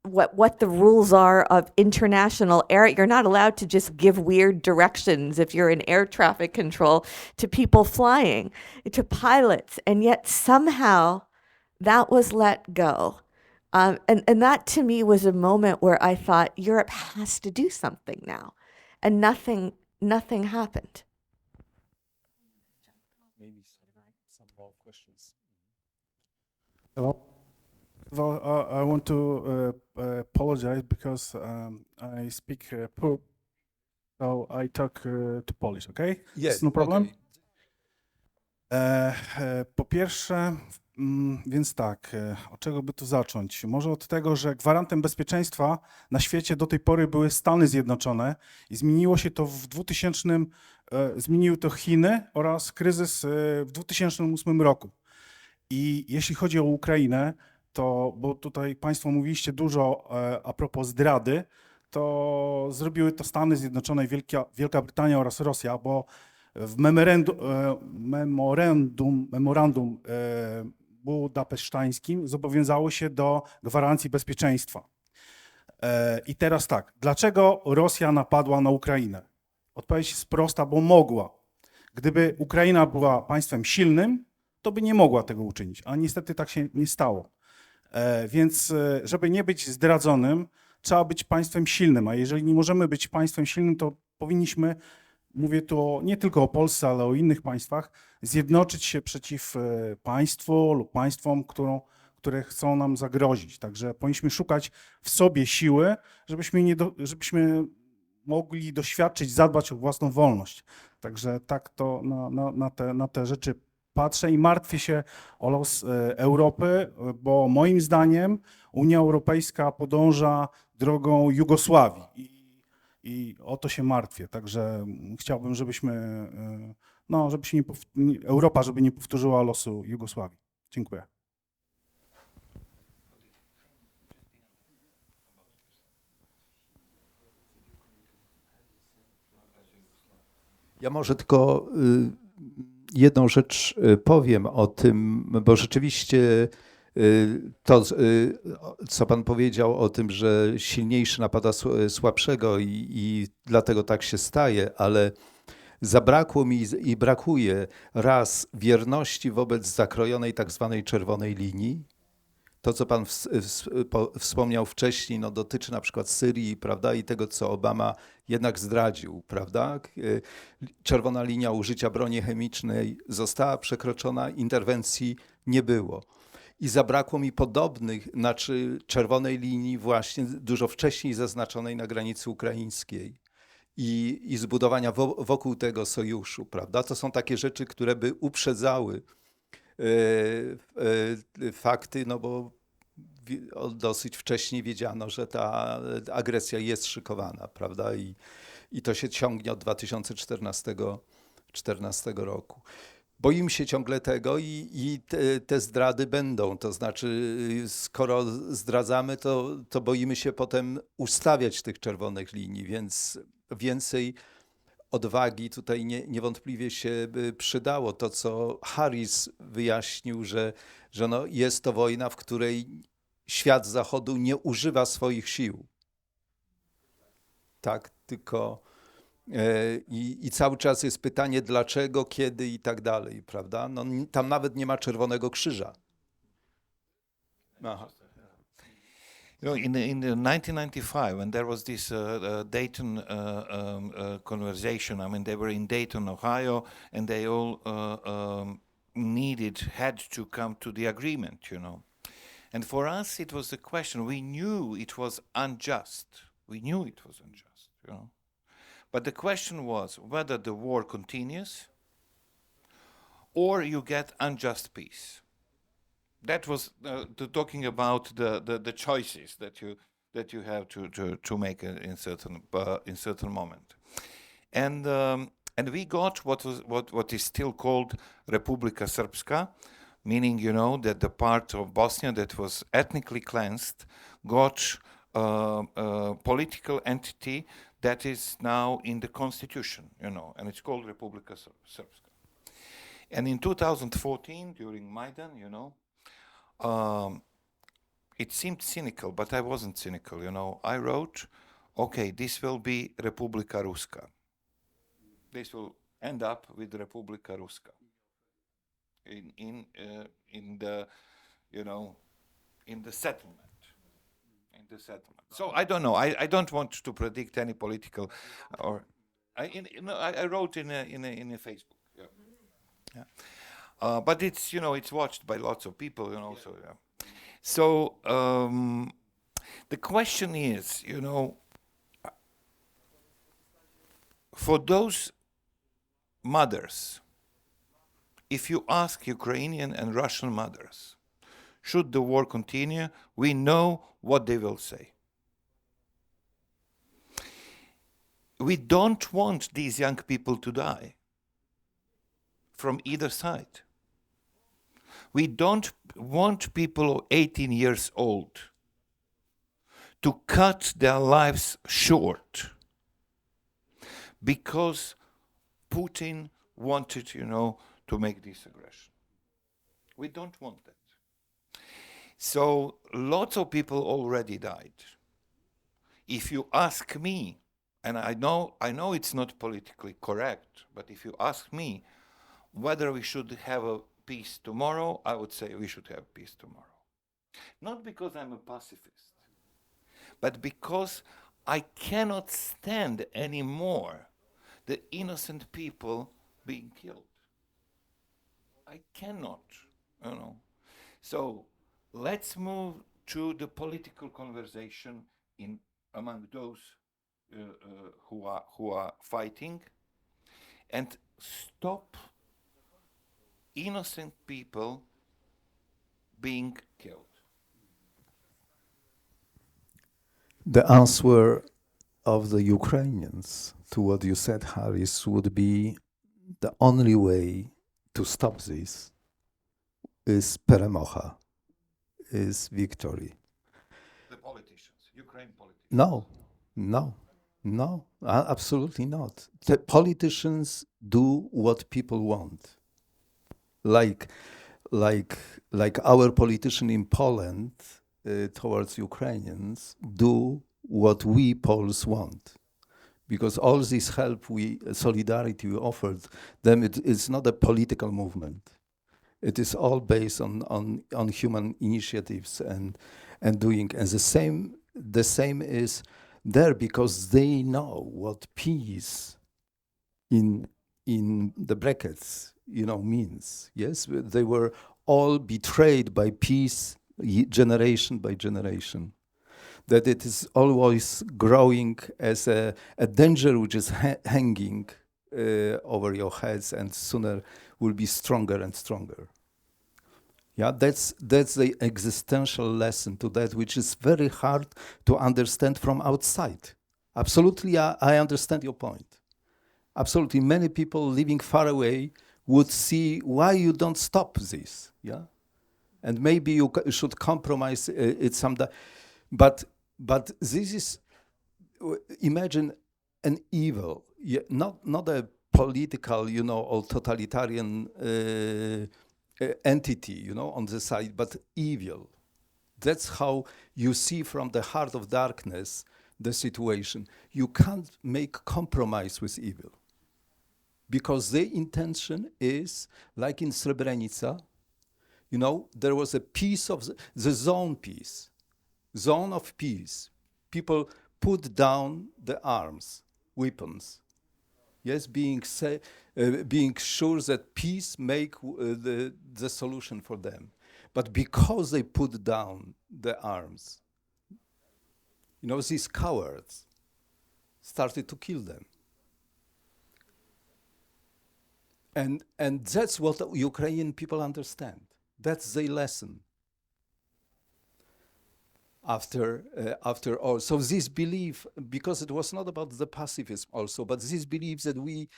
what the rules are of international air. You're not allowed to just give weird directions if you're in air traffic control to people flying, to pilots, and yet somehow that was let go. And that to me was a moment where I thought Europe has to do something now, and nothing happened. Maybe some more questions. Hello. Well, I want to apologize because I speak poor, so I talk to Polish, okay? Yes, no problem? Okay. Po pierwsze, więc tak, od czego by tu zacząć? Może od tego, że gwarantem bezpieczeństwa na świecie do tej pory były Stany Zjednoczone i zmieniło się to w 2000, zmieniły to Chiny oraz kryzys w 2008 roku. I jeśli chodzi o Ukrainę, to, bo tutaj Państwo mówiliście dużo a propos zdrady, to zrobiły to Stany Zjednoczone, Wielka Brytania oraz Rosja, bo w memorandum budapesztańskim zobowiązało się do gwarancji bezpieczeństwa. I teraz tak, dlaczego Rosja napadła na Ukrainę? Odpowiedź jest prosta, bo mogła. Gdyby Ukraina była państwem silnym, to by nie mogła tego uczynić, a niestety tak się nie stało. Więc żeby nie być zdradzonym, trzeba być państwem silnym, a jeżeli nie możemy być państwem silnym, to powinniśmy, mówię tu nie tylko o Polsce, ale o innych państwach, zjednoczyć się przeciw państwu lub państwom, które chcą nam zagrozić. Także powinniśmy szukać w sobie siły, żebyśmy mogli doświadczyć, zadbać o własną wolność. Także tak to na te rzeczy patrzę i martwię się o los Europy, bo moim zdaniem Unia Europejska podąża drogą Jugosławii i o to się martwię. Także chciałbym, Europa, żeby nie powtórzyła losu Jugosławii. Dziękuję. Ja może tylko jedną rzecz powiem o tym, bo rzeczywiście to, co pan powiedział o tym, że silniejszy napada słabszego i dlatego tak się staje, ale zabrakło mi i brakuje raz wierności wobec zakrojonej tak zwanej czerwonej linii. To, co pan wspomniał wcześniej, no, dotyczy na przykład Syrii, prawda, i tego, co Obama jednak zdradził, prawda. Czerwona linia użycia broni chemicznej została przekroczona, interwencji nie było. I zabrakło mi podobnych, znaczy czerwonej linii właśnie dużo wcześniej zaznaczonej na granicy ukraińskiej i zbudowania wokół tego sojuszu, prawda. To są takie rzeczy, które by uprzedzały fakty, no bo dosyć wcześnie wiedziano, że ta agresja jest szykowana, prawda? I to się ciągnie od 2014 roku. Boimy się ciągle tego i te zdrady będą, to znaczy skoro zdradzamy, to boimy się potem ustawiać tych czerwonych linii, więc więcej odwagi tutaj niewątpliwie się by przydało. To, co Harris wyjaśnił, że no jest to wojna, w której świat Zachodu nie używa swoich sił. Tak, tylko i cały czas jest pytanie dlaczego, kiedy i tak dalej, prawda? No, tam nawet nie ma Czerwonego Krzyża. Aha. You know, in the 1995, when there was this Dayton conversation, I mean, they were in Dayton, Ohio, and they all had to come to the agreement, you know. And for us, it was the question, we knew it was unjust. We knew it was unjust, you know. But the question was whether the war continues or you get unjust peace. That was talking about the choices that you have to make in certain moment, and we got what is still called Republika Srpska, meaning, you know, that the part of Bosnia that was ethnically cleansed got a political entity that is now in the constitution, you know, and it's called Republika Srpska. And in 2014, during Maidan, you know, it seemed cynical, but I wasn't cynical, you know. I wrote, okay, this will be Republika Ruska. This will end up with Republika Ruska. In the, you know, in the settlement. So I don't know. I don't want to predict any political, or I wrote in a Facebook. Yeah. But it's, you know, it's watched by lots of people, you know. Yeah. So yeah. So the question is, you know, for those mothers, if you ask Ukrainian and Russian mothers, should the war continue, we know what they will say. We don't want these young people to die from either side. We don't want people 18 years old to cut their lives short because Putin wanted, you know, to make this aggression. We don't want that. So lots of people already died. If you ask me, and I know it's not politically correct, but if you ask me whether we should have a peace tomorrow, I would say we should have peace tomorrow. Not because I'm a pacifist, but because I cannot stand anymore the innocent people being killed. I cannot, you know. So let's move to the political conversation among those who are fighting, and stop innocent people being killed. The answer of the Ukrainians to what you said, Harris, would be the only way to stop this is peremocha, is victory. The politicians, Ukraine politicians. No, absolutely not. The politicians do what people want. Like our politician in Poland towards Ukrainians do what we Poles want. Because all this help, solidarity we offered them, it's not a political movement. It is all based on human initiatives and doing. And the same is there, because they know what peace in the brackets, you know, means. Yes, they were all betrayed by peace, generation by generation. That it is always growing as a danger which is hanging over your heads, and sooner will be stronger and stronger. Yeah, that's the existential lesson to that, which is very hard to understand from outside. Absolutely, I understand your point. Absolutely, many people living far away would see why you don't stop this. Yeah, and maybe you should compromise it someday, but this is, imagine an evil, not a political, you know, or totalitarian entity, you know, on the side, but evil. That's how you see from the heart of darkness the situation. You can't make compromise with evil, because the intention is, like in Srebrenica, you know, there was a piece of the zone piece. zone of peace, people put down the arms, weapons. Yes, being sure that peace make the solution for them. But because they put down the arms, you know, these cowards started to kill them. And that's what Ukrainian people understand. That's their lesson. After all, so this belief, because it was not about the pacifism also, but this belief that we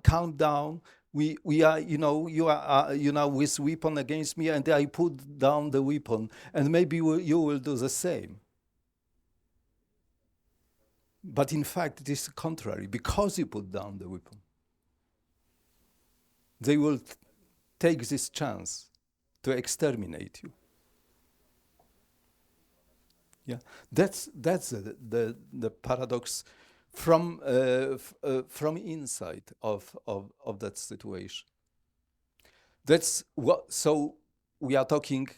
calm down, we are, you are, with weapon against me, and I put down the weapon, and maybe you will do the same. But in fact, it is the contrary. Because you put down the weapon, they will take this chance to exterminate you. Yeah, that's the paradox from inside of that situation. That's what. So we are talking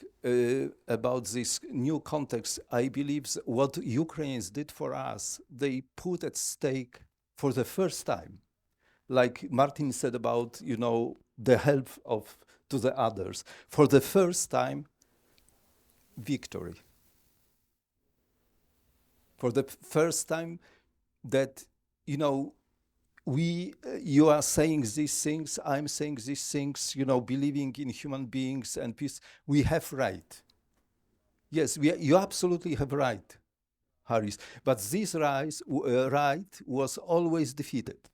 about this new context. I believe what Ukrainians did for us, they put at stake for the first time, like Martin said about the help to the others. For the first time, victory. For the first time that, you are saying these things, I'm saying these things, believing in human beings and peace, we have right. Yes, you absolutely have right, Harris. But this right was always defeated.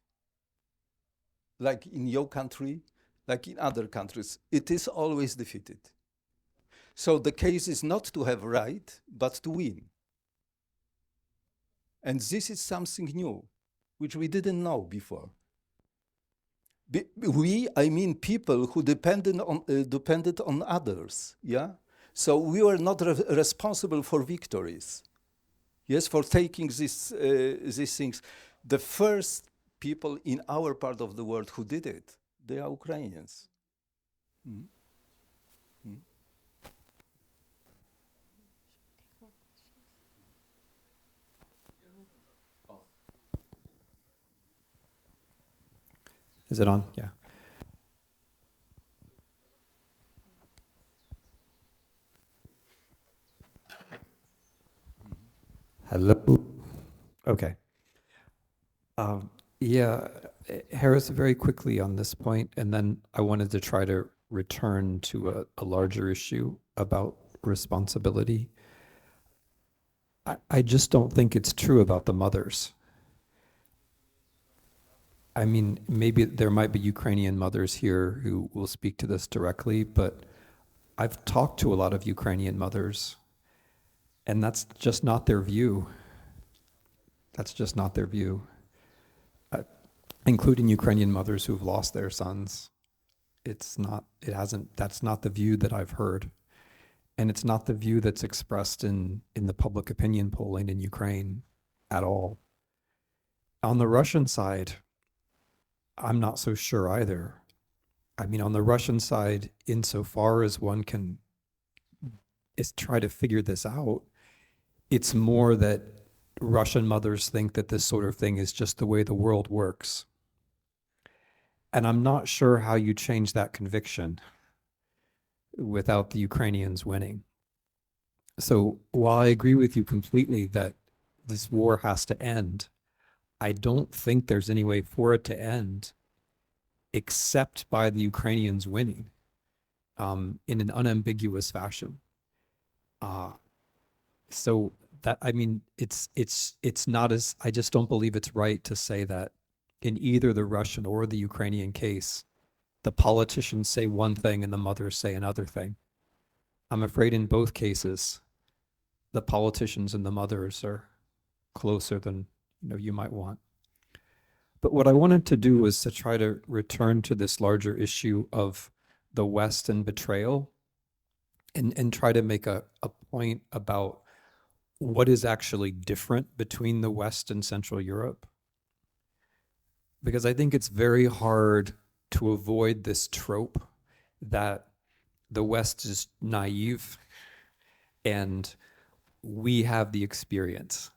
Like in your country, like in other countries, it is always defeated. So the case is not to have right, but to win. And this is something new, which we didn't know before. I mean people who depended on others, yeah? So we were not responsible for victories, yes, for taking these things. The first people in our part of the world who did it, they are Ukrainians. Mm. Mm. Is it on? Yeah. Hello. Okay. Yeah, Harris, very quickly on this point, and then I wanted to try to return to a larger issue about responsibility. I just don't think it's true about the mothers. I mean, maybe there might be Ukrainian mothers here who will speak to this directly, but I've talked to a lot of Ukrainian mothers, and that's just not their view. That's just not their view. Including Ukrainian mothers who've lost their sons. That's not the view that I've heard. And it's not the view that's expressed in the public opinion polling in Ukraine at all. On the Russian side, I'm not so sure either. I mean, on the Russian side, insofar as one can try to figure this out, it's more that Russian mothers think that this sort of thing is just the way the world works. And I'm not sure how you change that conviction without the Ukrainians winning. So while I agree with you completely that this war has to end, I don't think there's any way for it to end except by the Ukrainians winning in an unambiguous fashion. So that, I mean, it's not as, I just don't believe it's right to say that in either the Russian or the Ukrainian case, the politicians say one thing and the mothers say another thing. I'm afraid in both cases, the politicians and the mothers are closer than you might want. But what I wanted to do was to try to return to this larger issue of the West and betrayal and try to make a point about what is actually different between the West and Central Europe. Because I think it's very hard to avoid this trope that the West is naive and we have the experience.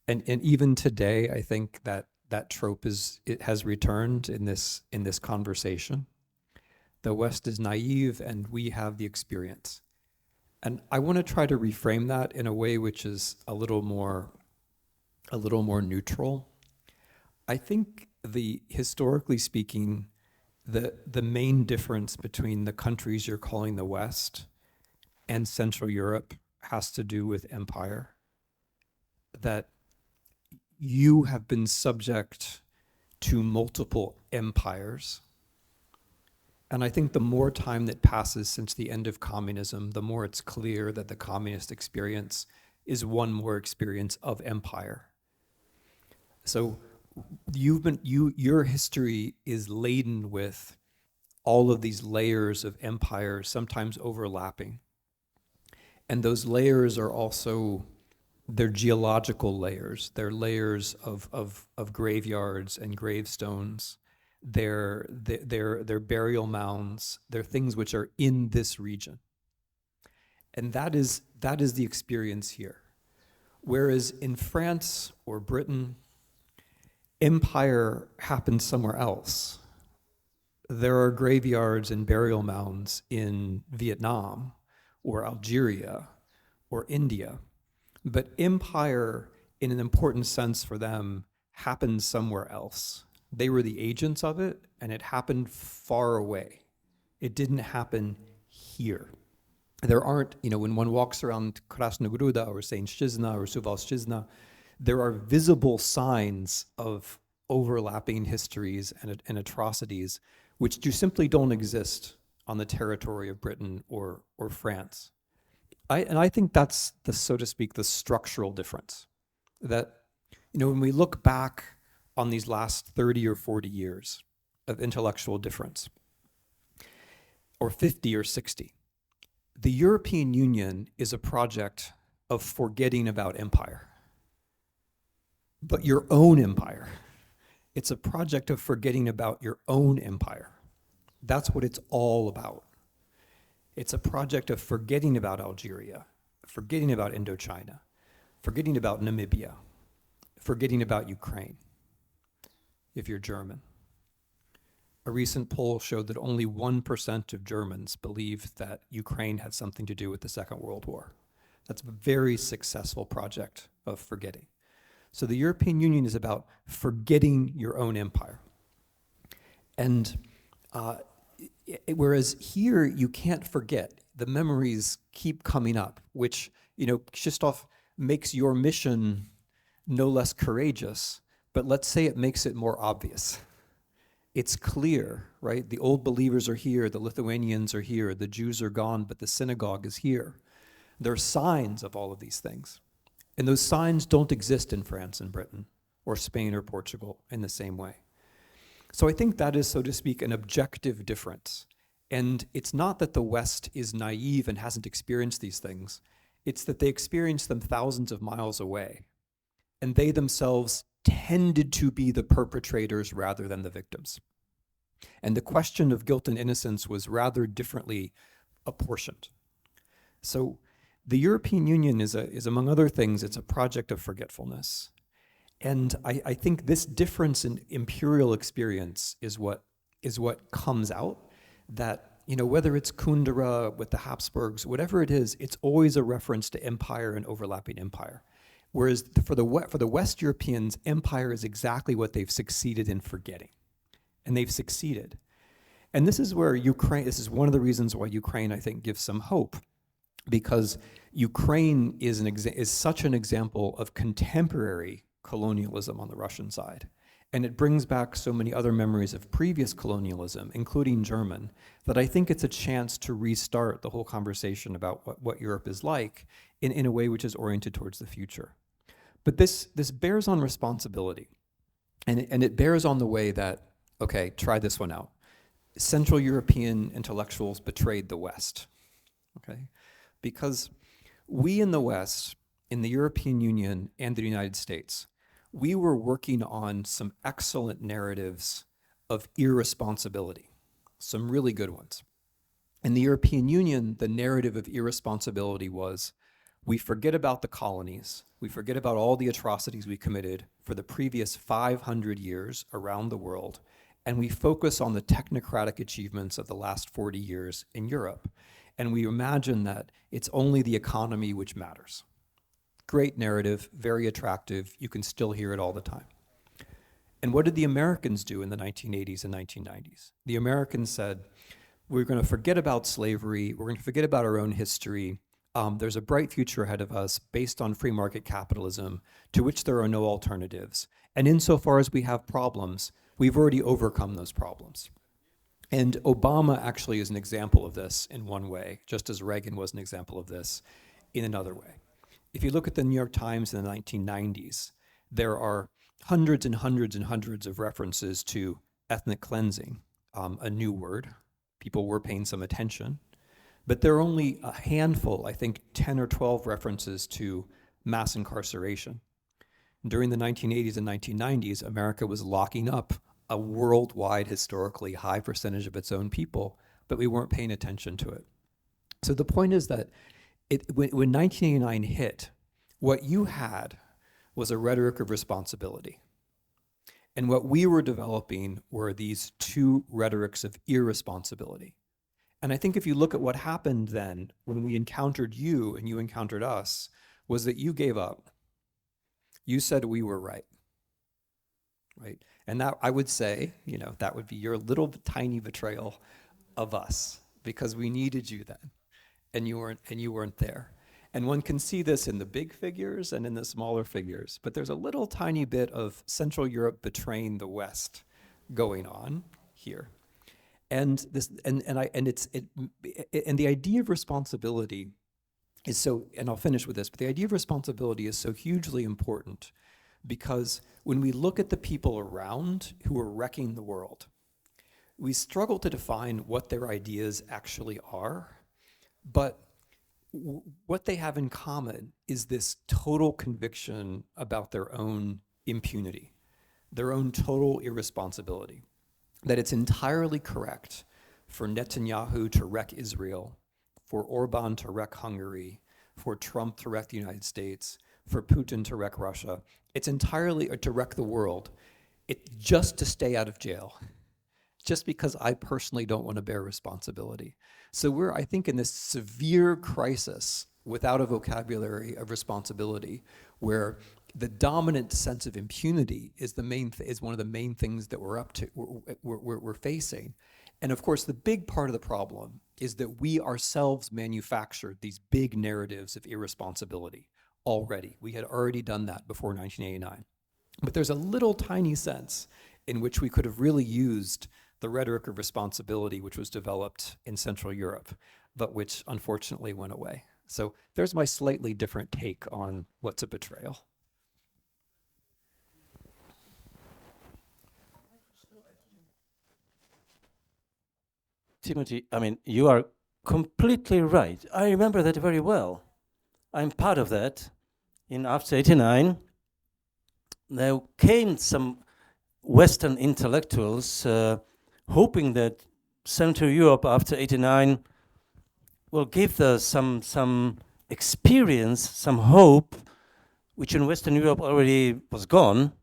And even today, I think that trope it has returned in this conversation. The West is naive and we have the experience. And I want to try to reframe that in a way which is a little more neutral. I think historically speaking, the main difference between the countries you're calling the West and Central Europe has to do with empire. That you have been subject to multiple empires. And I think the more time that passes since the end of communism, the more it's clear that the communist experience is one more experience of empire. So your history is laden with all of these layers of empires, sometimes overlapping. And those layers are also, they're geological layers. They're layers of graveyards and gravestones. They're burial mounds. They're things which are in this region. And that is the experience here. Whereas in France or Britain, empire happens somewhere else. There are graveyards and burial mounds in Vietnam or Algeria or India. But empire, in an important sense for them, happened somewhere else. They were the agents of it, and it happened far away. It didn't happen here. There aren't, when one walks around Krasnogruda or Sędzizna or Suwalszczyzna, there are visible signs of overlapping histories and atrocities which simply don't exist on the territory of Britain or France. I think that's so to speak, the structural difference. That, when we look back on these last 30 or 40 years of intellectual difference, or 50 or 60, the European Union is a project of forgetting about empire. But your own empire. It's a project of forgetting about your own empire. That's what it's all about. It's a project of forgetting about Algeria, forgetting about Indochina, forgetting about Namibia, forgetting about Ukraine, if you're German. A recent poll showed that only 1% of Germans believed that Ukraine had something to do with the Second World War. That's a very successful project of forgetting. So the European Union is about forgetting your own empire. And whereas here you can't forget, the memories keep coming up, which, Krzysztof makes your mission no less courageous, but let's say it makes it more obvious. It's clear, right? The old believers are here, the Lithuanians are here, the Jews are gone, but the synagogue is here. There are signs of all of these things. And those signs don't exist in France and Britain or Spain or Portugal in the same way. So I think that is, so to speak, an objective difference. And it's not that the West is naive and hasn't experienced these things. It's that they experienced them thousands of miles away. And they themselves tended to be the perpetrators rather than the victims. And the question of guilt and innocence was rather differently apportioned. So the European Union is among other things, it's a project of forgetfulness. And I think this difference in imperial experience is what comes out, that, whether it's Kundera with the Habsburgs, whatever it is, it's always a reference to empire and overlapping empire. Whereas for the West Europeans, empire is exactly what they've succeeded in forgetting. And they've succeeded. And this is where this is one of the reasons why Ukraine, I think, gives some hope. Because Ukraine is such an example of contemporary colonialism on the Russian side. And it brings back so many other memories of previous colonialism, including German, that I think it's a chance to restart the whole conversation about what Europe is like in a way which is oriented towards the future. But this bears on responsibility. And it bears on the way that, okay, try this one out. Central European intellectuals betrayed the West, okay? Because we in the West, in the European Union and the United States, we were working on some excellent narratives of irresponsibility, some really good ones. In the European Union, the narrative of irresponsibility was, We forget about the colonies. We forget about all the atrocities we committed for the previous 500 years around the world, and we focus on the technocratic achievements of the last 40 years in Europe. And we imagine that it's only the economy which matters. Great narrative, very attractive. You can still hear it all the time. And what did the Americans do in the 1980s and 1990s? The Americans said, we're going to forget about slavery. We're going to forget about our own history. There's a bright future ahead of us based on free market capitalism, to which there are no alternatives. And insofar as we have problems, we've already overcome those problems. And Obama actually is an example of this in one way, just as Reagan was an example of this in another way. If you look at the New York Times in the 1990s, there are hundreds and hundreds and hundreds of references to ethnic cleansing, a new word. People were paying some attention. But there are only a handful, I think 10 or 12 references to mass incarceration. During the 1980s and 1990s, America was locking up a worldwide, historically high percentage of its own people, but we weren't paying attention to it. So the point is that when 1989 hit, what you had was a rhetoric of responsibility. And what we were developing were these two rhetorics of irresponsibility. And I think if you look at what happened then, when we encountered you and you encountered us, was that you gave up. You said we were right. Right? And that, I would say, that would be your little tiny betrayal of us, because we needed you then, and you weren't there. And one can see this in the big figures and in the smaller figures, but there's a little tiny bit of Central Europe betraying the West going on here. And this, and the idea of responsibility is so, and I'll finish with this, but the idea of responsibility is so hugely important, because when we look at the people around who are wrecking the world, we struggle to define what their ideas actually are, but what they have in common is this total conviction about their own impunity, their own total irresponsibility, that it's entirely correct for Netanyahu to wreck Israel, for Orban to wreck Hungary, for Trump to wreck the United States, for Putin to wreck Russia. It's entirely to wreck the world. It's just to stay out of jail, just because I personally don't want to bear responsibility. So we're, I think, in this severe crisis without a vocabulary of responsibility, where the dominant sense of impunity is one of the main things that we're facing. And of course, the big part of the problem is that we ourselves manufactured these big narratives of irresponsibility already. We had already done that before 1989. But there's a little tiny sense in which we could have really used the rhetoric of responsibility, which was developed in Central Europe, but which unfortunately went away. So there's my slightly different take on what's a betrayal. Timothy, I mean, you are completely right. I remember that very well. I'm part of that. After 89, there came some Western intellectuals hoping that Central Europe after 89 will give some experience, some hope, which in Western Europe already was gone,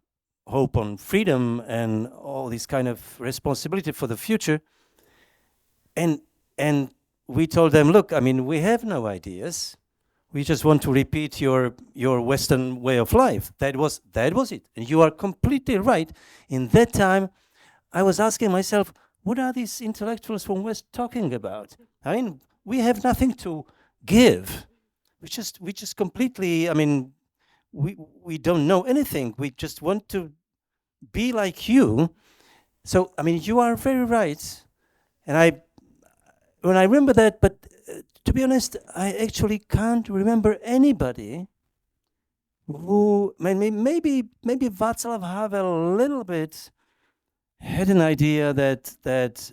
hope on freedom and all this kind of responsibility for the future. And we told them, look, I mean, we have no ideas. We just want to repeat your Western way of life. That was it. And you are completely right. In that time, I was asking myself, what are these intellectuals from West talking about? I mean, we have nothing to give. We just completely, I mean, we don't know anything. We just want to be like you. So, I mean, you are very right. And when I remember that, but to be honest, I actually can't remember anybody who, maybe Václav Havel a little bit had an idea that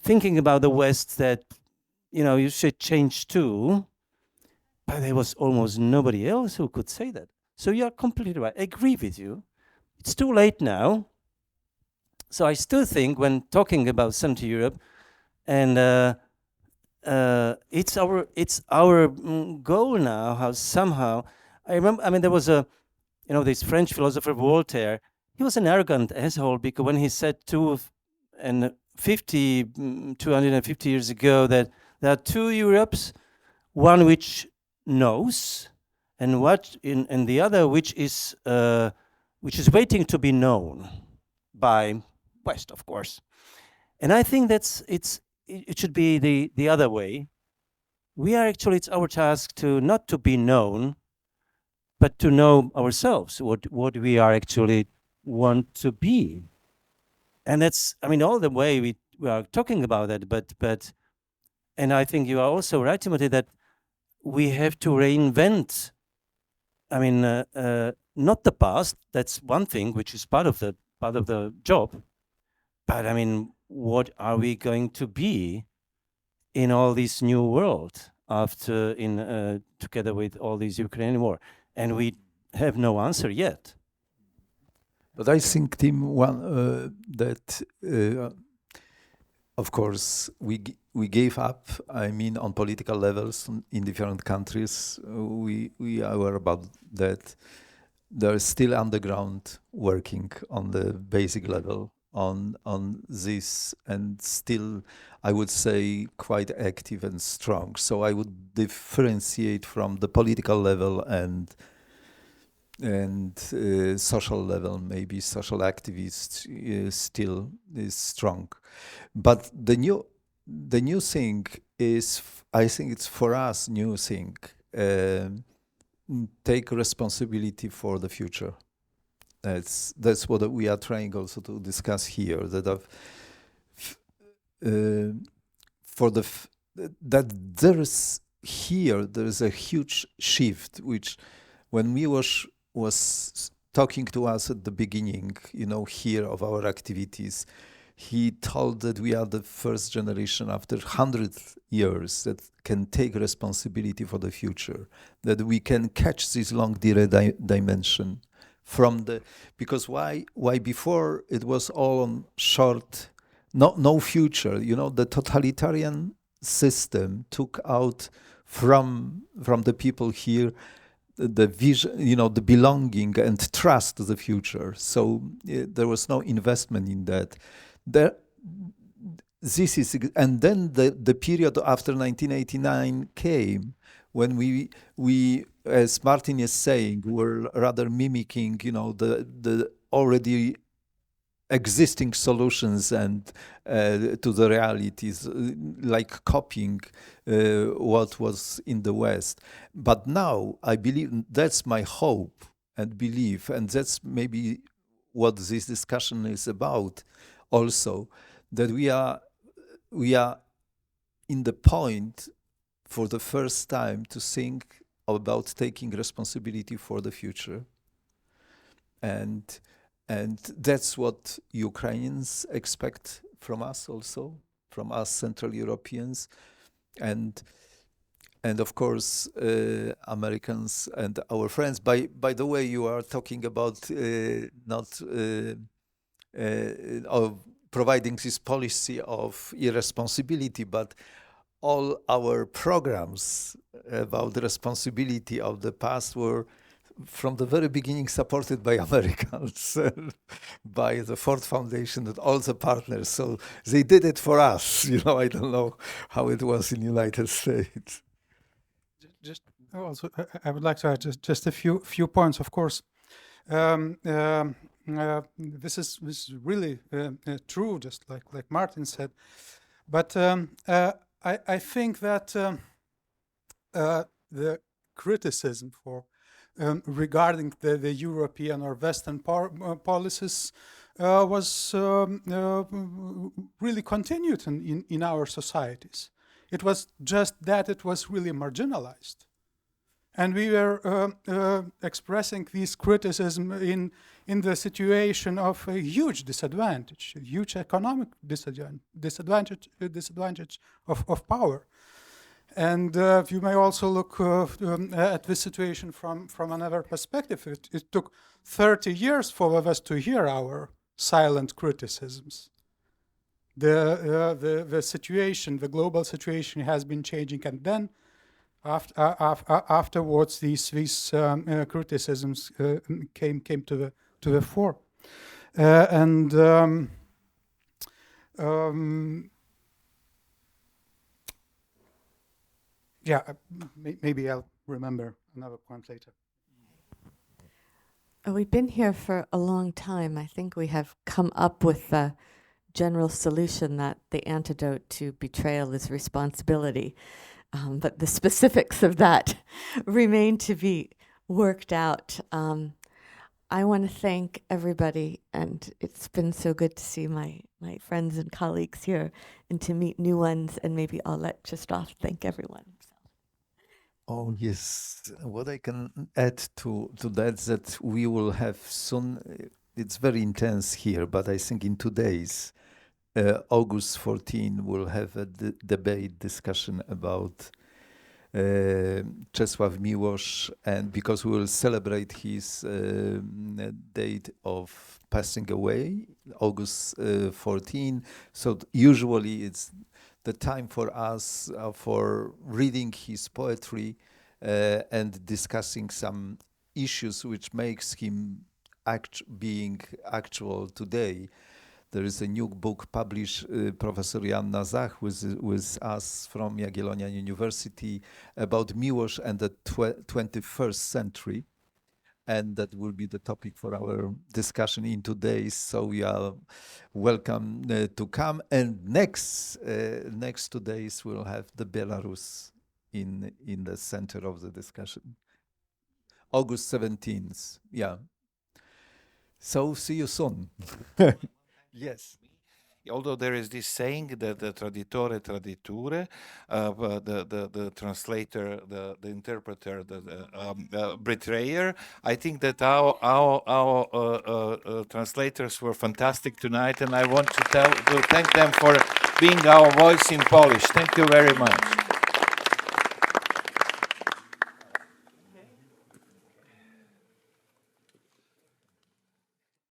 thinking about the West, that, you should change too, but there was almost nobody else who could say that. So you're completely right. I agree with you. It's too late now. So I still think when talking about Central Europe, and it's our goal now. How somehow I remember. I mean, there was this French philosopher Voltaire. He was an arrogant asshole because when he said 250 years ago that there are two Europes, one which knows, and the other which is waiting to be known by West, of course. And I think it should be the other way. It's our task not to be known, but to know ourselves, what we are actually want to be. And that's, all the way we are talking about that, but and I think you are also right, Timothy, that we have to reinvent, not the past, that's one thing, which is part of the job, but what are we going to be in all this new world together with all this Ukrainian war? And we have no answer yet. But I think, Tim, that of course we gave up. On political levels in different countries, we are aware about that. They're still underground working on the basic level on this, and still, I would say, quite active and strong. So I would differentiate from the political level and social level. Maybe social activists still is strong, but the new thing is, I think it's for us new thing. Take responsibility for the future. That's what we are trying also to discuss here. That there is a huge shift, which when we was talking to us at the beginning, here of our activities, he told that we are the first generation after 100 years that can take responsibility for the future, that we can catch this long dimension because why before it was all on short, no future. The totalitarian system took out from the people here the vision, the belonging and trust to the future. So there was no investment in that. And then the period after 1989 came, when we as Martin is saying, were rather mimicking, the already existing solutions and to the realities, like copying what was in the West. But now I believe that's my hope and belief, and that's maybe what this discussion is about also, that we are in the point for the first time to think about taking responsibility for the future. And that's what Ukrainians expect from us also, from us Central Europeans, and of course Americans and our friends. By the way, you are talking about of providing this policy of irresponsibility, but all our programs about the responsibility of the past were from the very beginning supported by Americans, by the Ford Foundation and all the partners. So they did it for us. I don't know how it was in the United States. Just also, I would like to add just a few points. Of course, this is really true, just like Martin said. But I think that the criticism for regarding the European or Western policies was really continued in our societies. It was just that it was really marginalized. And we were expressing this criticism in the situation of a huge disadvantage, a huge economic disadvantage of power. And you may also look at this situation from another perspective. It took 30 years for the West to hear our silent criticisms. the situation, the global situation has been changing, and then afterwards these criticisms came to the fore, maybe I'll remember another point later. We've been here for a long time. I think we have come up with the general solution that the antidote to betrayal is responsibility. But the specifics of that remain to be worked out. I want to thank everybody, and it's been so good to see my friends and colleagues here and to meet new ones, and maybe I'll let Krzysztof thank everyone. Oh, yes. What I can add to that is that we will have soon, it's very intense here, but I think in 2 days, August 14, we'll have a debate, discussion about Czesław Miłosz, and because we will celebrate his date of passing away, August 14. So usually it's the time for us for reading his poetry and discussing some issues which makes him being actual today. There is a new book published, Professor Joanna Zach with us from Jagiellonian University about Miłosz and the 21st century. And that will be the topic for our discussion in 2 days. So you are welcome to come. And next 2 days, we'll have the Belarus in the center of the discussion. August 17th, yeah. So see you soon. Yes. Although there is this saying that the traditore traditure, the translator, the interpreter, the betrayer, I think that our translators were fantastic tonight, and I want to thank them for being our voice in Polish. Thank you very much.